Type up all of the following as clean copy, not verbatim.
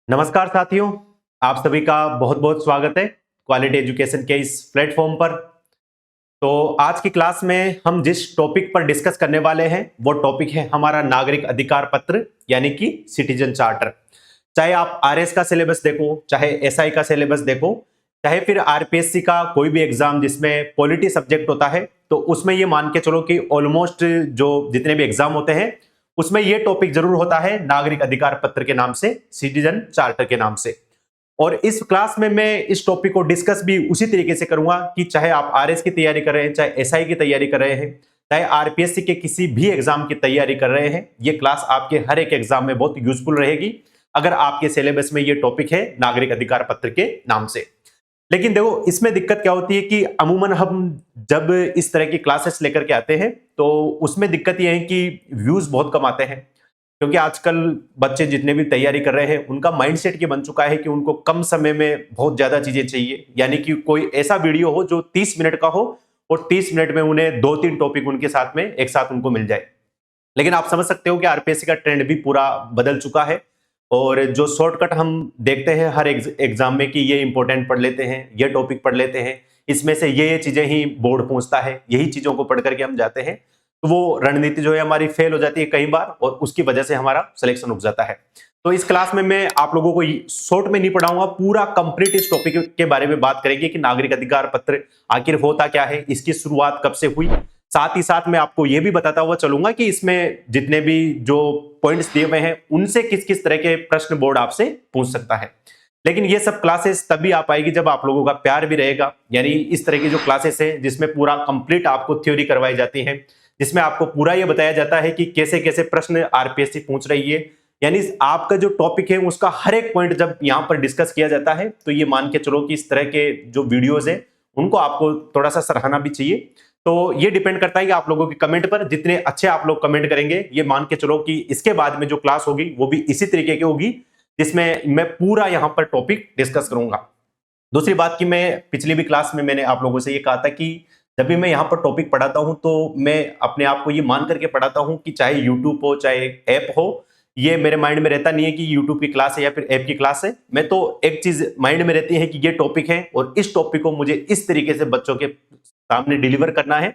नमस्कार साथियों, आप सभी का बहुत बहुत स्वागत है क्वालिटी एजुकेशन के इस प्लेटफॉर्म पर। तो आज की क्लास में हम जिस टॉपिक पर डिस्कस करने वाले हैं वो टॉपिक है हमारा नागरिक अधिकार पत्र यानी कि सिटीजन चार्टर। चाहे आप आरएस का सिलेबस देखो, चाहे एसआई का सिलेबस देखो, चाहे फिर आरपीएससी का कोई भी एग्जाम जिसमें पॉलिटी सब्जेक्ट होता है, तो उसमें ये मान के चलो कि ऑलमोस्ट जो जितने भी एग्जाम होते हैं उसमें ये टॉपिक जरूर होता है नागरिक अधिकार पत्र के नाम से, सिटीजन चार्टर के नाम से। और इस क्लास में मैं इस टॉपिक को डिस्कस भी उसी तरीके से करूंगा कि चाहे आप आरएस की तैयारी कर रहे हैं, चाहे एसआई की तैयारी कर रहे हैं, चाहे आरपीएससी के किसी भी एग्जाम की तैयारी कर रहे हैं, ये क्लास आपके हर एक एग्जाम में बहुत यूजफुल रहेगी अगर आपके सिलेबस में ये टॉपिक है नागरिक अधिकार पत्र के नाम से। लेकिन देखो, इसमें दिक्कत क्या होती है कि अमूमन हम जब इस तरह की क्लासेस लेकर के आते हैं तो उसमें दिक्कत ये है कि व्यूज बहुत कम आते हैं, क्योंकि आजकल बच्चे जितने भी तैयारी कर रहे हैं उनका माइंडसेट ये बन चुका है कि उनको कम समय में बहुत ज्यादा चीजें चाहिए, यानी कि कोई ऐसा वीडियो हो जो 30 मिनट का हो और 30 मिनट में उन्हें 2-3 टॉपिक उनके साथ में एक साथ उनको मिल जाए। लेकिन आप समझ सकते हो कि आरपीएससी का ट्रेंड भी पूरा बदल चुका है और जो शॉर्टकट हम देखते हैं हर एग्जाम में कि ये इंपॉर्टेंट पढ़ लेते हैं, ये टॉपिक पढ़ लेते हैं, इसमें से ये चीजें ही बोर्ड पूछता है, यही चीजों को पढ़ करके हम जाते हैं, तो वो रणनीति जो है हमारी फेल हो जाती है कई बार और उसकी वजह से हमारा सिलेक्शन रुक जाता है। तो इस क्लास में मैं आप लोगों को शॉर्ट में नहीं पढ़ाऊंगा, पूरा कंप्लीट इस टॉपिक के बारे में बात करेंगे कि नागरिक अधिकार पत्र आखिर होता क्या है, इसकी शुरुआत कब से हुई। साथ ही साथ मैं आपको यह भी बताता हुआ चलूंगा कि इसमें जितने भी जो पॉइंट्स दिए हुए हैं उनसे किस किस तरह के प्रश्न बोर्ड आपसे पूछ सकता है। लेकिन ये सब क्लासेस तभी आ पाएगी जब आप लोगों का प्यार भी रहेगा, यानी इस तरह की जो क्लासेस है जिसमें पूरा कंप्लीट आपको थ्योरी करवाई जाती है, जिसमें आपको पूरा ये बताया जाता है कि कैसे कैसे प्रश्न आरपीएससी पूछ रही है, यानी आपका जो टॉपिक है उसका हर एक पॉइंट जब यहाँ पर डिस्कस किया जाता है तो ये मान के चलो कि इस तरह के जो वीडियोज है उनको आपको थोड़ा सा सराहना भी चाहिए। तो ये डिपेंड करता है कि आप लोगों के कमेंट पर, जितने अच्छे आप लोग कमेंट करेंगे ये मान के चलो कि इसके बाद में जो क्लास होगी वो भी इसी तरीके की होगी जिसमें मैं पूरा यहाँ पर टॉपिक डिस्कस करूंगा। दूसरी बात कि मैं पिछली भी क्लास में मैंने आप लोगों से ये कहा था कि जब भी मैं यहाँ पर टॉपिक पढ़ाता हूँ तो मैं अपने आप को ये मान करके पढ़ाता हूँ कि चाहे यूट्यूब हो चाहे ऐप हो, ये मेरे माइंड में रहता नहीं है कि यूट्यूब की क्लास है या फिर ऐप की क्लास है। मैं तो एक चीज माइंड में रहती है कि ये टॉपिक है और इस टॉपिक को मुझे इस तरीके से बच्चों के सामने डिलीवर करना है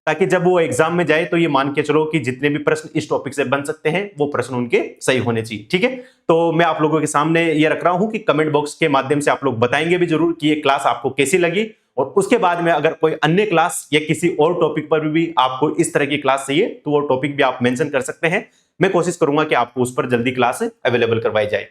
ताकि जब वो एग्जाम में जाए तो ये मान के चलो कि जितने भी प्रश्न इस टॉपिक से बन सकते हैं वो प्रश्न उनके सही होने चाहिए। ठीक है, तो मैं आप लोगों के सामने ये रख रहा हूं कि कमेंट बॉक्स के माध्यम से आप लोग बताएंगे भी जरूर कि ये क्लास आपको कैसी लगी, और उसके बाद में अगर कोई अन्य क्लास या किसी और टॉपिक पर भी आपको इस तरह की क्लास चाहिए तो वो टॉपिक भी आप मेंशन कर सकते हैं। मैं कोशिश करूंगा कि आपको उस पर जल्दी क्लास अवेलेबल करवाई जाए।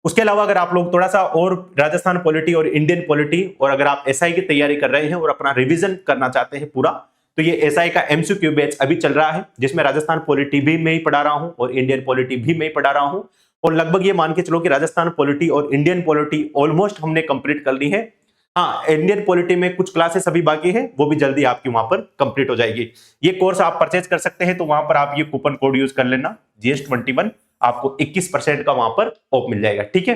उसके अलावा अगर आप लोग थोड़ा सा और राजस्थान पॉलिटी और इंडियन पॉलिटी, और अगर आप एसआई की तैयारी कर रहे हैं और अपना रिवीजन करना चाहते हैं पूरा, तो ये एसआई का एमसीक्यू बैच अभी चल रहा है जिसमें राजस्थान पॉलिटी भी मैं ही पढ़ा रहा हूं और इंडियन पॉलिटी भी मैं ही पढ़ा रहा हूं। और लगभग ये मान के चलो कि राजस्थान पॉलिटी और इंडियन पॉलिटी ऑलमोस्ट हमने कंप्लीट कर ली है। हाँ, इंडियन पॉलिटी में कुछ क्लासेस अभी बाकी है, वो भी जल्दी आपकी वहां पर कंप्लीट हो जाएगी। ये कोर्स आप परचेज कर सकते हैं, तो वहां पर आप ये कूपन कोड यूज कर लेना GS21, आपको 21% का वहां पर ऑफ मिल जाएगा। ठीक है,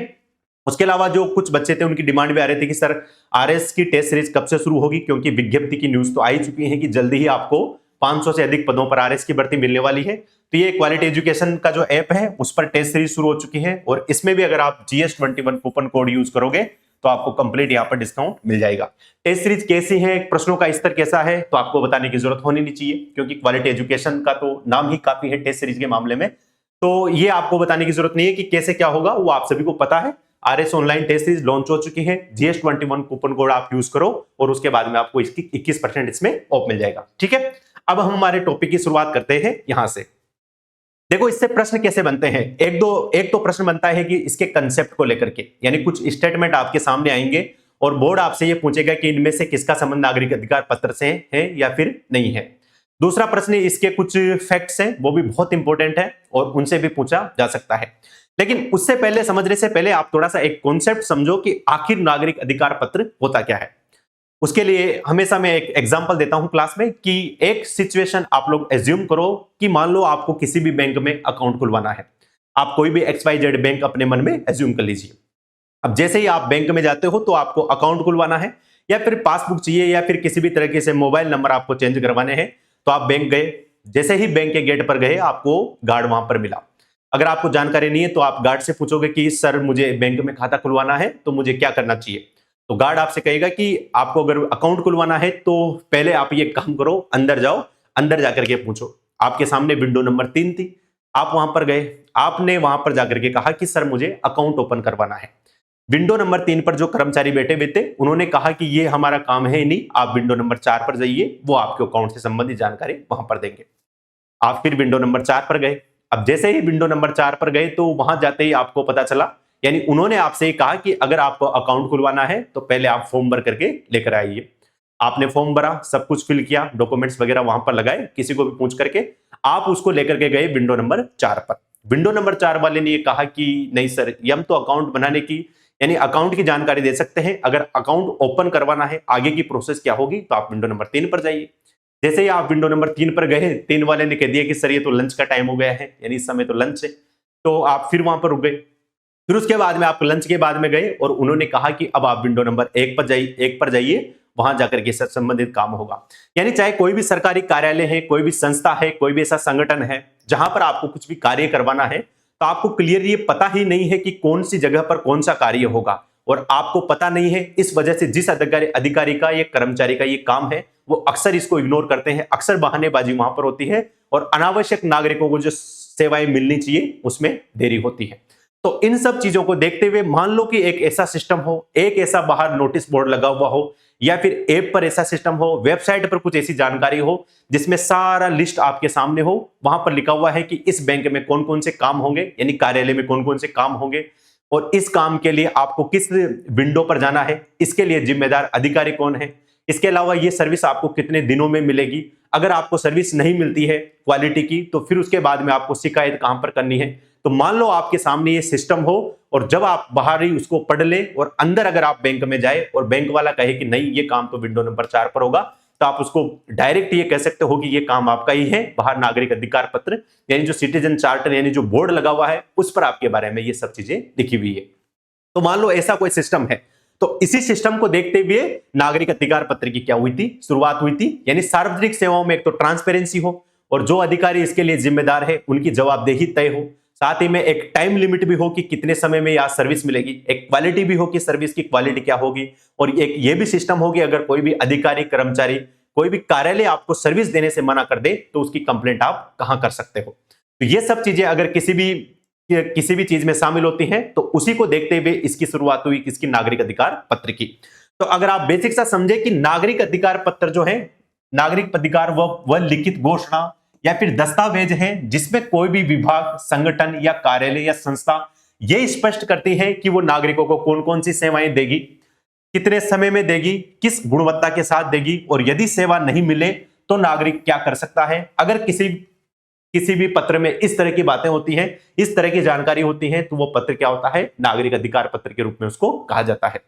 उसके अलावा जो कुछ बच्चे थे उनकी डिमांड भी आ रही थी कि सर आरएस की टेस्ट सीरीज कब से शुरू होगी, क्योंकि विज्ञप्ति की न्यूज तो आ ही चुकी है कि जल्दी ही आपको 500 से अधिक पदों पर आरएस की भर्ती मिलने वाली है। तो ये क्वालिटी एजुकेशन का जो ऐप है उस पर टेस्ट सीरीज शुरू हो चुकी है और इसमें भी अगर आप GS21 कूपन कोड यूज करोगे तो आपको कंप्लीट यहाँ पर डिस्काउंट मिल जाएगा। टेस्ट सीरीज कैसी है, प्रश्नों का स्तर कैसा है, तो आपको बताने की जरूरत होनी नहीं चाहिए, क्योंकि क्वालिटी एजुकेशन का तो नाम ही काफी है टेस्ट सीरीज के मामले में। तो ये आपको बताने की जरूरत नहीं है कि कैसे क्या होगा, वो आप सभी को पता है। RS online test series launch हो चुकी है, GS21 कूपन कोड आप यूज करो और उसके बाद में आपको इसकी 21% इसमें ऑफ मिल जाएगा। ठीक है, अब हम हमारे टॉपिक की शुरुआत करते हैं यहां से। देखो, इससे प्रश्न कैसे बनते हैं, एक तो प्रश्न बनता है कि इसके कंसेप्ट को लेकर के, यानी कुछ स्टेटमेंट आपके सामने आएंगे और बोर्ड आपसे ये पूछेगा कि इनमें से किसका संबंध नागरिक अधिकार पत्र से है या फिर नहीं है। दूसरा प्रश्न इसके कुछ फैक्ट्स हैं, वो भी बहुत इंपॉर्टेंट है और उनसे भी पूछा जा सकता है। लेकिन उससे पहले, समझने से पहले आप थोड़ा सा एक कॉन्सेप्ट समझो कि आखिर नागरिक अधिकार पत्र होता क्या है। उसके लिए हमेशा मैं एक एग्जांपल देता हूं क्लास में कि एक सिचुएशन आप लोग एज्यूम करो कि मान लो आपको किसी भी बैंक में अकाउंट खुलवाना है। आप कोई भी XYZ बैंक अपने मन में एज्यूम कर लीजिए। अब जैसे ही आप बैंक में जाते हो तो आपको अकाउंट खुलवाना है या फिर पासबुक चाहिए या फिर किसी भी तरीके से मोबाइल नंबर आपको चेंज करवाने हैं, तो आप बैंक गए। जैसे ही बैंक के गेट पर गए आपको गार्ड वहां पर मिला। अगर आपको जानकारी नहीं है तो आप गार्ड से पूछोगे कि सर मुझे बैंक में खाता खुलवाना है तो मुझे क्या करना चाहिए, तो गार्ड आपसे कहेगा कि आपको अगर अकाउंट खुलवाना है तो पहले आप ये काम करो, अंदर जाओ, अंदर जाकर के पूछो। आपके सामने विंडो नंबर 3 थी, आप वहां पर गए, आपने वहां पर जाकर के कहा कि सर मुझे अकाउंट ओपन करवाना है। विंडो नंबर 3 पर जो कर्मचारी बैठे हुए थे उन्होंने कहा कि ये हमारा काम है नहीं, आप विंडो नंबर 4 पर जाइए, वो आपके अकाउंट से संबंधित जानकारी वहां पर देंगे। आप फिर विंडो नंबर 4 पर गए। अब जैसे ही विंडो नंबर 4 पर गए तो वहां जाते ही आपको पता चला, यानी उन्होंने आपसे ये कहा कि अगर आपको अकाउंट खुलवाना है तो पहले आप फॉर्म भर करके लेकर आइए। आपने फॉर्म भरा, सब कुछ फिल किया, डॉक्यूमेंट्स वगैरह वहां पर लगाए, किसी को भी पूछ करके आप उसको लेकर के गए विंडो नंबर 4 पर। विंडो नंबर 4 वाले ने ये कहा कि नहीं सर, ये हम तो अकाउंट बनाने की यानी अकाउंट की जानकारी दे सकते हैं, अगर अकाउंट ओपन करवाना है आगे की प्रोसेस क्या होगी तो आप विंडो नंबर 3 पर जाइए। जैसे ही आप विंडो नंबर 3 पर गए, 3 वाले ने कह दिया कि सर ये तो लंच का टाइम हो गया है, यानी इस समय तो लंच है, तो आप फिर वहां पर रुक गए। फिर उसके बाद में आप लंच के बाद में गए और उन्होंने कहा कि अब आप विंडो नंबर 1 पर जाइए, वहां जाकर के संबंधित काम होगा। यानी चाहे कोई भी सरकारी कार्यालय है, कोई भी संस्था है, कोई भी ऐसा संगठन है जहां पर आपको कुछ भी कार्य करवाना है तो आपको क्लियर ये पता ही नहीं है कि कौन सी जगह पर कौन सा कार्य होगा, और आपको पता नहीं है, इस वजह से जिस अधिकारी का या कर्मचारी का ये काम है वो अक्सर इसको इग्नोर करते हैं, अक्सर बहानेबाजी वहां पर होती है और अनावश्यक नागरिकों को जो सेवाएं मिलनी चाहिए उसमें देरी होती है। तो इन सब चीजों को देखते हुए मान लो कि एक ऐसा सिस्टम हो, एक ऐसा बाहर नोटिस बोर्ड लगा हुआ हो, या फिर ऐप पर ऐसा सिस्टम हो, वेबसाइट पर कुछ ऐसी जानकारी हो जिसमें सारा लिस्ट आपके सामने हो, वहां पर लिखा हुआ है कि इस बैंक में कौन कौन से काम होंगे, यानी कार्यालय में कौन कौन से काम होंगे और इस काम के लिए आपको किस विंडो पर जाना है, इसके लिए जिम्मेदार अधिकारी कौन है, इसके अलावा ये सर्विस आपको कितने दिनों में मिलेगी, अगर आपको सर्विस नहीं मिलती है क्वालिटी की तो फिर उसके बाद में आपको शिकायत कहां पर करनी है। तो मान लो आपके सामने ये सिस्टम हो और जब आप बाहर ही उसको पढ़ ले और अंदर अगर आप बैंक में जाए और बैंक वाला कहे कि नहीं ये काम तो विंडो नंबर 4 पर होगा, तो आप उसको डायरेक्ट ये कह सकते हो कि ये काम आपका ही है। बाहर नागरिक अधिकार पत्र यानी जो सिटीजन चार्टर यानी जो बोर्ड लगा हुआ है उस पर आपके बारे में ये सब चीजें लिखी हुई है। तो मान लो ऐसा कोई सिस्टम है, तो इसी सिस्टम को देखते हुए नागरिक अधिकार पत्र की क्या हुई थी, शुरुआत हुई थी। यानी सार्वजनिक सेवाओं में एक तो ट्रांसपेरेंसी हो और जो अधिकारी इसके लिए जिम्मेदार है उनकी जवाबदेही तय हो, साथ ही में एक टाइम लिमिट भी हो कि कितने समय में यह सर्विस मिलेगी, एक क्वालिटी भी हो कि सर्विस की क्वालिटी क्या होगी, और एक ये भी सिस्टम हो कि अगर कोई भी अधिकारी कर्मचारी कोई भी कार्यालय आपको सर्विस देने से मना कर दे तो उसकी कंप्लेंट आप कहां कर सकते हो। तो ये सब चीजें अगर किसी भी चीज में शामिल होती हैं तो उसी को देखते हुए इसकी शुरुआत हुई किसकी, नागरिक अधिकार पत्र की। तो अगर आप बेसिक सा समझे कि नागरिक अधिकार पत्र जो है, नागरिक अधिकार वह लिखित घोषणा या फिर दस्तावेज है जिसमें कोई भी विभाग, संगठन या कार्यालय या संस्था ये स्पष्ट करती है कि वो नागरिकों को कौन कौन सी सेवाएं देगी, कितने समय में देगी, किस गुणवत्ता के साथ देगी, और यदि सेवा नहीं मिले तो नागरिक क्या कर सकता है। अगर किसी भी पत्र में इस तरह की बातें होती हैं, इस तरह की जानकारी होती है, तो वो पत्र क्या होता है, नागरिक अधिकार पत्र के रूप में उसको कहा जाता है।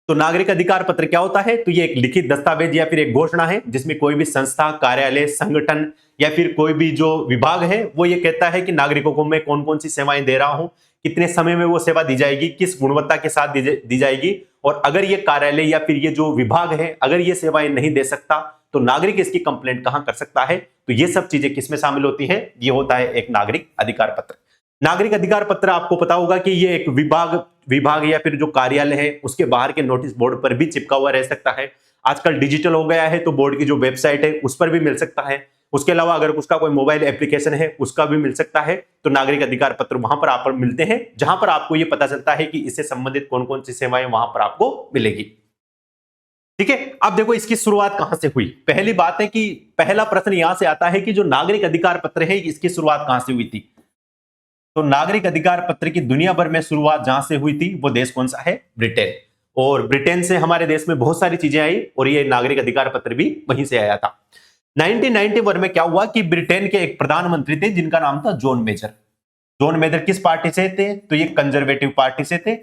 तो नागरिक अधिकार पत्र क्या होता है, तो ये एक लिखित दस्तावेज या फिर एक घोषणा है जिसमें कोई भी संस्था, कार्यालय, संगठन या फिर कोई भी जो विभाग है वो ये कहता है कि नागरिकों को मैं कौन कौन सी सेवाएं दे रहा हूं, कितने समय में वो सेवा दी जाएगी, किस गुणवत्ता के साथ दी जाएगी, और अगर ये कार्यालय या फिर ये जो विभाग है अगर ये सेवाएं नहीं दे सकता तो नागरिक इसकी कंप्लेंट कहां कर सकता है। तो ये सब चीजें किसमें शामिल होती है, ये होता है एक नागरिक अधिकार पत्र। नागरिक अधिकार पत्र आपको पता होगा कि ये एक विभाग या फिर जो कार्यालय है उसके बाहर के नोटिस बोर्ड पर भी चिपका हुआ रह सकता है। आजकल डिजिटल हो गया है तो बोर्ड की जो वेबसाइट है उस पर भी मिल सकता है। उसके अलावा अगर उसका कोई मोबाइल एप्लीकेशन है उसका भी मिल सकता है। तो नागरिक अधिकार पत्र वहां पर आप मिलते हैं जहां पर आपको ये पता चलता है कि इससे संबंधित कौन कौन सी सेवाएं वहां पर आपको मिलेगी। ठीक है, अब देखो इसकी शुरुआत कहां से हुई। पहली बात है कि पहला प्रश्न यहां से आता है कि जो नागरिक अधिकार पत्र है इसकी शुरुआत कहां से हुई थी। तो नागरिक अधिकार पत्र की दुनिया भर में शुरुआत जहां से हुई थी वो देश कौन सा है, ब्रिटेन। और ब्रिटेन से हमारे देश में बहुत सारी चीजें आई और ये नागरिक अधिकार पत्र भी वहीं से आया था। 1991 में क्या हुआ कि ब्रिटेन के एक प्रधानमंत्री थे जिनका नाम था जॉन मेजर। जॉन मेजर किस पार्टी से थे, तो ये कंजर्वेटिव पार्टी से थे।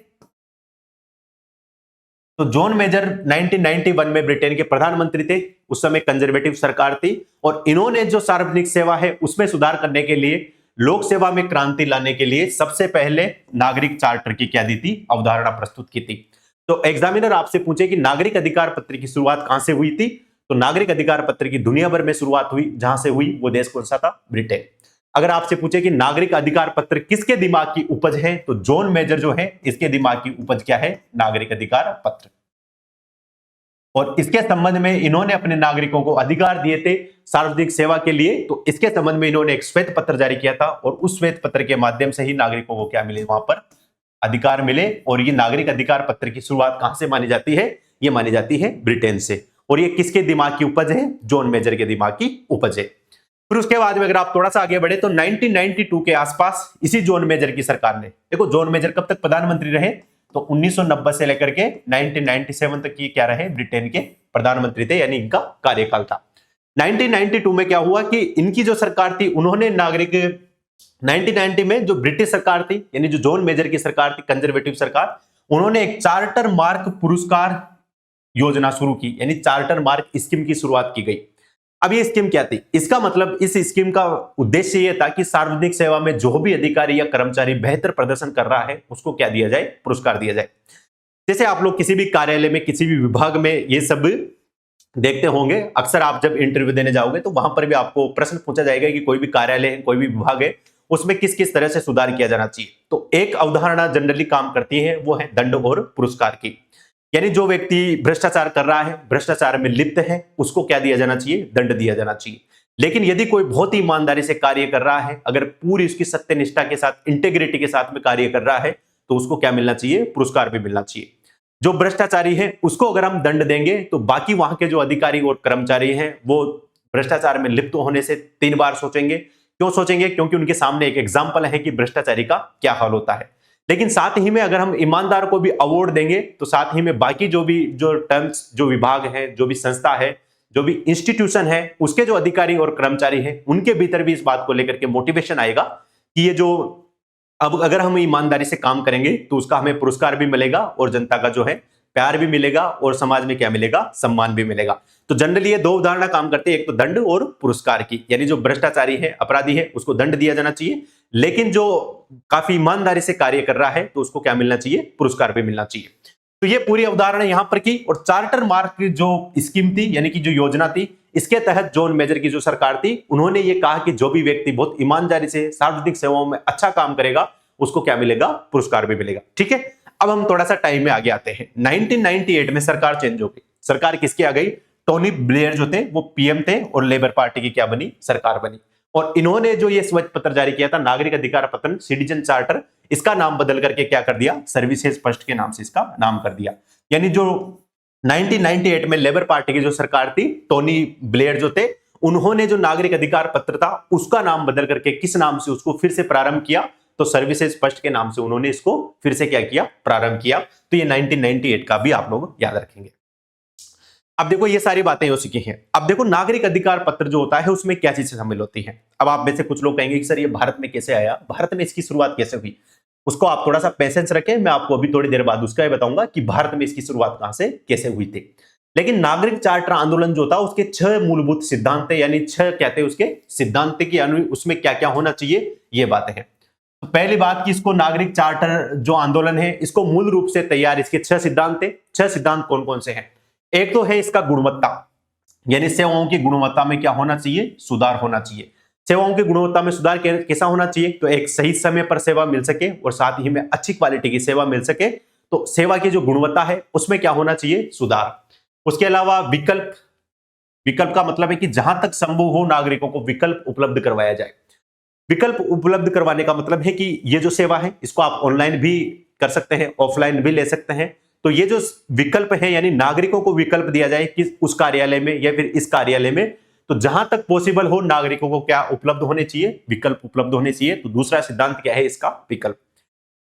तो जॉन मेजर 1991 में ब्रिटेन के प्रधानमंत्री थे, उस समय कंजर्वेटिव सरकार थी और इन्होंने जो सार्वजनिक सेवा है उसमें सुधार करने के लिए, लोक सेवा में क्रांति लाने के लिए सबसे पहले नागरिक चार्टर की क्या दी थी, अवधारणा प्रस्तुत की थी। तो एग्जामिनर आपसे पूछे कि नागरिक अधिकार पत्र की शुरुआत कहां से हुई थी, तो नागरिक अधिकार पत्र की दुनिया भर में शुरुआत हुई, जहां से हुई वो देश कौन सा था, ब्रिटेन। अगर आपसे पूछे कि नागरिक अधिकार पत्र किसके दिमाग की उपज है, तो जॉन मेजर जो है इसके दिमाग की उपज क्या है, नागरिक अधिकार पत्र। और इसके संबंध में इन्होंने अपने नागरिकों को अधिकार दिए थे सार्वजनिक सेवा के लिए, तो इसके संबंध में इन्होंने एक श्वेत पत्र जारी किया था और उस श्वेत पत्र के माध्यम से ही नागरिकों को क्या मिले, वहां पर अधिकार मिले। और ये नागरिक अधिकार पत्र की शुरुआत कहां से मानी जाती है, ये मानी जाती है ब्रिटेन से। और ये किसके दिमाग की उपज है, जॉन मेजर के दिमाग की उपज है। फिर उसके बाद में अगर आप थोड़ा सा आगे बढ़े तो 1992 के आसपास इसी जॉन मेजर की सरकार ने, देखो जॉन मेजर कब तक प्रधानमंत्री रहे, तो 1990 से लेकर के 1997 तक ये क्या रहे, ब्रिटेन के प्रधानमंत्री थे, यानी इनका कार्यकाल था। 1992 में क्या हुआ कि इनकी जो सरकार थी उन्होंने नागरिक 1990 में जो ब्रिटिश सरकार थी, यानी जो जॉन मेजर की सरकार थी, कंजर्वेटिव सरकार, उन्होंने एक चार्टर मार्क पुरस्कार योजना शुरू की, यानी चार्टर मार्क स्कीम की शुरुआत की गई। अब ये स्कीम क्या थी, इसका मतलब इस स्कीम का उद्देश्य यह था कि सार्वजनिक सेवा में जो भी अधिकारी या कर्मचारी बेहतर प्रदर्शन कर रहा है उसको क्या दिया जाए, पुरस्कार दिया जाए। जैसे आप लोग किसी भी कार्यालय में, किसी भी विभाग में ये सब देखते होंगे, अक्सर आप जब इंटरव्यू देने जाओगे तो वहां पर भी आपको प्रश्न पूछा जाएगा कि कोई भी कार्यालय है, कोई भी विभाग है, उसमें किस किस तरह से सुधार किया जाना चाहिए। तो एक अवधारणा जनरली काम करती है, वो है दंड और पुरस्कार की। यानी जो व्यक्ति भ्रष्टाचार कर रहा है, भ्रष्टाचार में लिप्त है, उसको क्या दिया जाना चाहिए, दंड दिया जाना चाहिए। लेकिन यदि कोई बहुत ही ईमानदारी से कार्य कर रहा है, अगर पूरी उसकी सत्यनिष्ठा के साथ, इंटेग्रिटी के साथ में कार्य कर रहा है, तो उसको क्या मिलना चाहिए, पुरस्कार भी मिलना चाहिए। जो भ्रष्टाचारी है उसको अगर हम दंड देंगे तो बाकी वहां के जो अधिकारी और कर्मचारी हैं वो भ्रष्टाचार में लिप्त होने से 3 बार सोचेंगे। क्यों सोचेंगे, क्योंकि उनके सामने एक एग्जाम्पल है कि भ्रष्टाचारी का क्या हाल होता है। लेकिन साथ ही में अगर हम ईमानदार को भी अवार्ड देंगे तो साथ ही में बाकी जो टर्म्स, जो विभाग है, जो भी संस्था है, जो भी इंस्टीट्यूशन है, उसके जो अधिकारी और कर्मचारी हैं, उनके भीतर भी इस बात को लेकर के मोटिवेशन आएगा कि ये जो अब अगर हम ईमानदारी से काम करेंगे तो उसका हमें पुरस्कार भी मिलेगा और जनता का जो है प्यार भी मिलेगा और समाज में क्या मिलेगा, सम्मान भी मिलेगा। तो जनरली ये 2 उदाहरण काम करते हैं, एक तो दंड और पुरस्कार की। यानी जो भ्रष्टाचारी है, अपराधी है, उसको दंड दिया जाना चाहिए, लेकिन जो काफी ईमानदारी से कार्य कर रहा है तो उसको क्या मिलना चाहिए, पुरस्कार भी मिलना चाहिए। तो ये पूरी अवधारणा यहां पर की। और चार्टर मार्क की जो स्कीम थी, यानी कि जो योजना थी, इसके तहत जॉन मेजर की जो सरकार थी, उन्होंने ये कहा कि जो भी व्यक्ति बहुत ईमानदारी से सार्वजनिक सेवाओं में अच्छा काम करेगा उसको क्या मिलेगा, पुरस्कार भी मिलेगा। ठीक है, अब हम थोड़ा सा टाइम में आगे आते हैं। 1998 में सरकार चेंज हो गई। सरकार किसकी आ गई, टोनी ब्लेयर जो थे वो पीएम थे और लेबर पार्टी की क्या बनी, सरकार बनी। और इन्होंने जो ये श्वेत पत्र जारी किया था, नागरिक अधिकार पत्र, सिटीजन चार्टर, इसका नाम बदल करके क्या कर दिया, सर्विसेज फर्स्ट के नाम से इसका नाम कर दिया। यानी जो 1998 में लेबर पार्टी की जो सरकार थी, टोनी ब्लेयर जो थे, उन्होंने जो नागरिक अधिकार पत्र था उसका नाम बदल करके किस नाम से उसको फिर से प्रारंभ किया, तो सर्विसेज फर्स्ट के नाम से उन्होंने इसको फिर से क्या किया, प्रारंभ किया। तो ये 1998 का भी आप लोग याद रखेंगे। अब देखो ये सारी बातें हो चुकी हैं। अब देखो नागरिक अधिकार पत्र जो होता है उसमें क्या चीजें शामिल होती हैं। अब आप में से कुछ लोग कहेंगे कि सर ये भारत में कैसे आया, भारत में इसकी शुरुआत कैसे हुई। उसको आप थोड़ा सा पेशेंस रखें, मैं आपको अभी थोड़ी देर बाद उसका ये बताऊंगा कि भारत में इसकी शुरुआत कहां से कैसे हुई थी। लेकिन नागरिक चार्टर आंदोलन जो था उसके 6 मूलभूत सिद्धांत थे, यानी 6 कहते हैं उसके सिद्धांत की अनुरूप उसमें क्या क्या होना चाहिए, ये बातें हैं। तो पहली बात कि इसको नागरिक चार्टर जो आंदोलन है इसको मूल रूप से तैयार, इसके 6 सिद्धांत थे। 6 सिद्धांत कौन कौन से हैं, एक तो है इसका गुणवत्ता, यानी सेवाओं की गुणवत्ता में क्या होना चाहिए, सुधार होना चाहिए। सेवाओं की गुणवत्ता में सुधार कैसा होना चाहिए, तो एक सही समय पर सेवा मिल सके और साथ ही में अच्छी क्वालिटी की सेवा मिल सके। तो सेवा की जो गुणवत्ता है उसमें क्या होना चाहिए, सुधार। उसके अलावा विकल्प, विकल्प का मतलब है कि जहां तक संभव हो नागरिकों को विकल्प उपलब्ध करवाया जाए। विकल्प उपलब्ध करवाने का मतलब है कि ये जो सेवा है इसको आप ऑनलाइन भी कर सकते हैं, ऑफलाइन भी ले सकते हैं। तो ये जो विकल्प है, यानी नागरिकों को विकल्प दिया जाए कि उस कार्यालय में या फिर इस कार्यालय में, तो जहां तक पॉसिबल हो नागरिकों को क्या उपलब्ध होने चाहिए, विकल्प उपलब्ध होने चाहिए। तो दूसरा सिद्धांत क्या है इसका, विकल्प।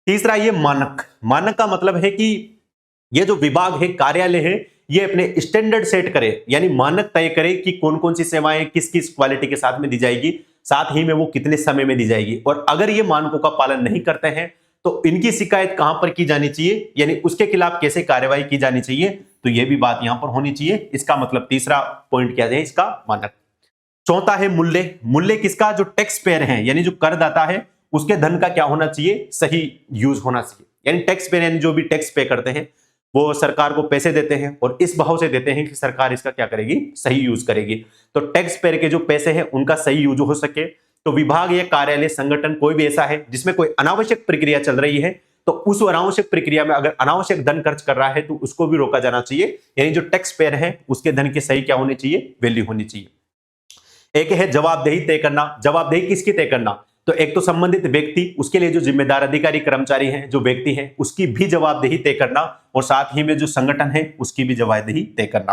तीसरा ये मानक, मानक का मतलब है कि ये जो विभाग है, कार्यालय है, ये अपने स्टैंडर्ड सेट करे, यानी मानक तय करे कि कौन कौन सी सेवाएं किस किस क्वालिटी के साथ में दी जाएगी, साथ ही में वो कितने समय में दी जाएगी। और अगर ये मानकों का पालन नहीं करते हैं तो इनकी शिकायत कहां पर की जानी चाहिए, यानी उसके खिलाफ कैसे कार्रवाई की जानी चाहिए। तो ये भी बात यहां पर होनी चाहिए। इसका मतलब तीसरा पॉइंट क्या है, इसका मानक। चौथा है मूल्य। मूल्य किसका, जो टैक्स पेयर है, यानी जो करदाता है, उसके धन का क्या होना चाहिए, सही यूज होना चाहिए। यानी टैक्स पेयर यानी जो भी टैक्स पे करते हैं वो सरकार को पैसे देते हैं और इस भाव से देते हैं कि सरकार इसका क्या करेगी, सही यूज करेगी। तो टैक्स पेयर के जो पैसे हैं उनका सही यूज हो सके, तो विभाग या कार्यालय संगठन कोई भी ऐसा है जिसमें कोई अनावश्यक प्रक्रिया चल रही है, तो उस अनावश्यक प्रक्रिया में अगर अनावश्यक धन खर्च कर रहा है तो उसको भी रोका जाना चाहिए। यानी जो टैक्स पेयर है उसके धन की सही क्या होनी चाहिए, वैल्यू होनी चाहिए। एक है जवाबदेही तय करना। जवाबदेही किसकी तय करना, तो एक तो संबंधित व्यक्ति, उसके लिए जो जिम्मेदार अधिकारी कर्मचारी हैं, जो व्यक्ति हैं, उसकी भी जवाबदेही तय करना, और साथ ही में जो संगठन है उसकी भी जवाबदेही तय करना।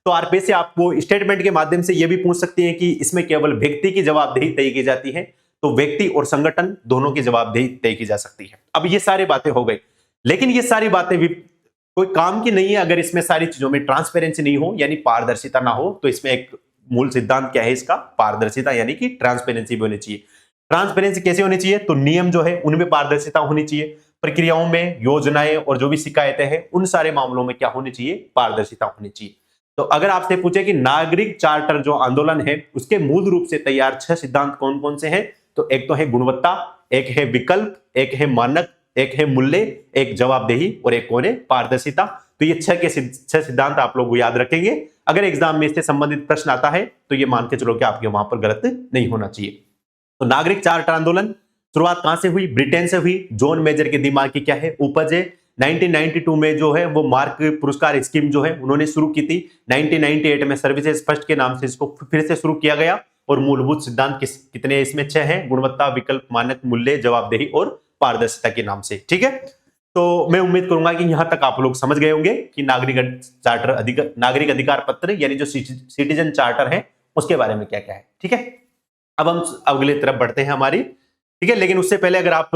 तो आरपीएससी आपको स्टेटमेंट के माध्यम से यह भी पूछ सकती है कि इसमें केवल व्यक्ति की जवाबदेही तय की जाती है, तो व्यक्ति और संगठन दोनों की जवाबदेही तय की जा सकती है। अब ये सारी बातें हो गई, लेकिन ये सारी बातें भी कोई काम की नहीं है अगर इसमें सारी चीजों में ट्रांसपेरेंसी नहीं हो, यानी पारदर्शिता ना हो। तो इसमें एक मूल सिद्धांत क्या है इसका, पारदर्शिता, यानी कि ट्रांसपेरेंसी भी होनी चाहिए। ट्रांसपेरेंसी कैसे होनी चाहिए, तो नियम जो है उनमें पारदर्शिता होनी चाहिए, प्रक्रियाओं में, योजनाएं और जो भी शिकायतें हैं उन सारे मामलों में क्या होनी चाहिए, पारदर्शिता होनी चाहिए। तो अगर आपसे पूछे कि नागरिक चार्टर जो आंदोलन है उसके मूल रूप से तैयार 6 सिद्धांत कौन कौन से हैं, तो एक तो है गुणवत्ता, एक है विकल्प, एक है मानक, एक है मूल्य, एक जवाबदेही और एक कौन है, पारदर्शिता। तो ये 6 सिद्धांत आप लोग याद रखेंगे। अगर एग्जाम में इससे संबंधित प्रश्न आता है तो ये मान के चलो कि आपके वहां पर गलत नहीं होना चाहिए। तो नागरिक चार्टर आंदोलन शुरुआत कहां से हुई, ब्रिटेन से हुई। जॉन मेजर के दिमाग की क्या है, उपज है। 1992 में जो है वो मार्क पुरस्कार स्कीम जो है उन्होंने शुरू की थी। 1998 में सर्विसेज फर्स्ट के नाम से इसको फिर से शुरू किया गया, और मूलभूत सिद्धांत कितने इसमें 6 हैं, गुणवत्ता, विकल्प, मानक, मूल्य, जवाबदेही और पारदर्शिता के नाम से। ठीक है, तो मैं उम्मीद करूंगा कि यहां तक आप लोग समझ गए होंगे कि नागरिक अधिकार पत्र यानी जो सिटीजन चार्टर है उसके बारे में क्या क्या है। ठीक है, अब हम अगले तरफ बढ़ते हैं हमारी। ठीक है, लेकिन उससे पहले अगर आप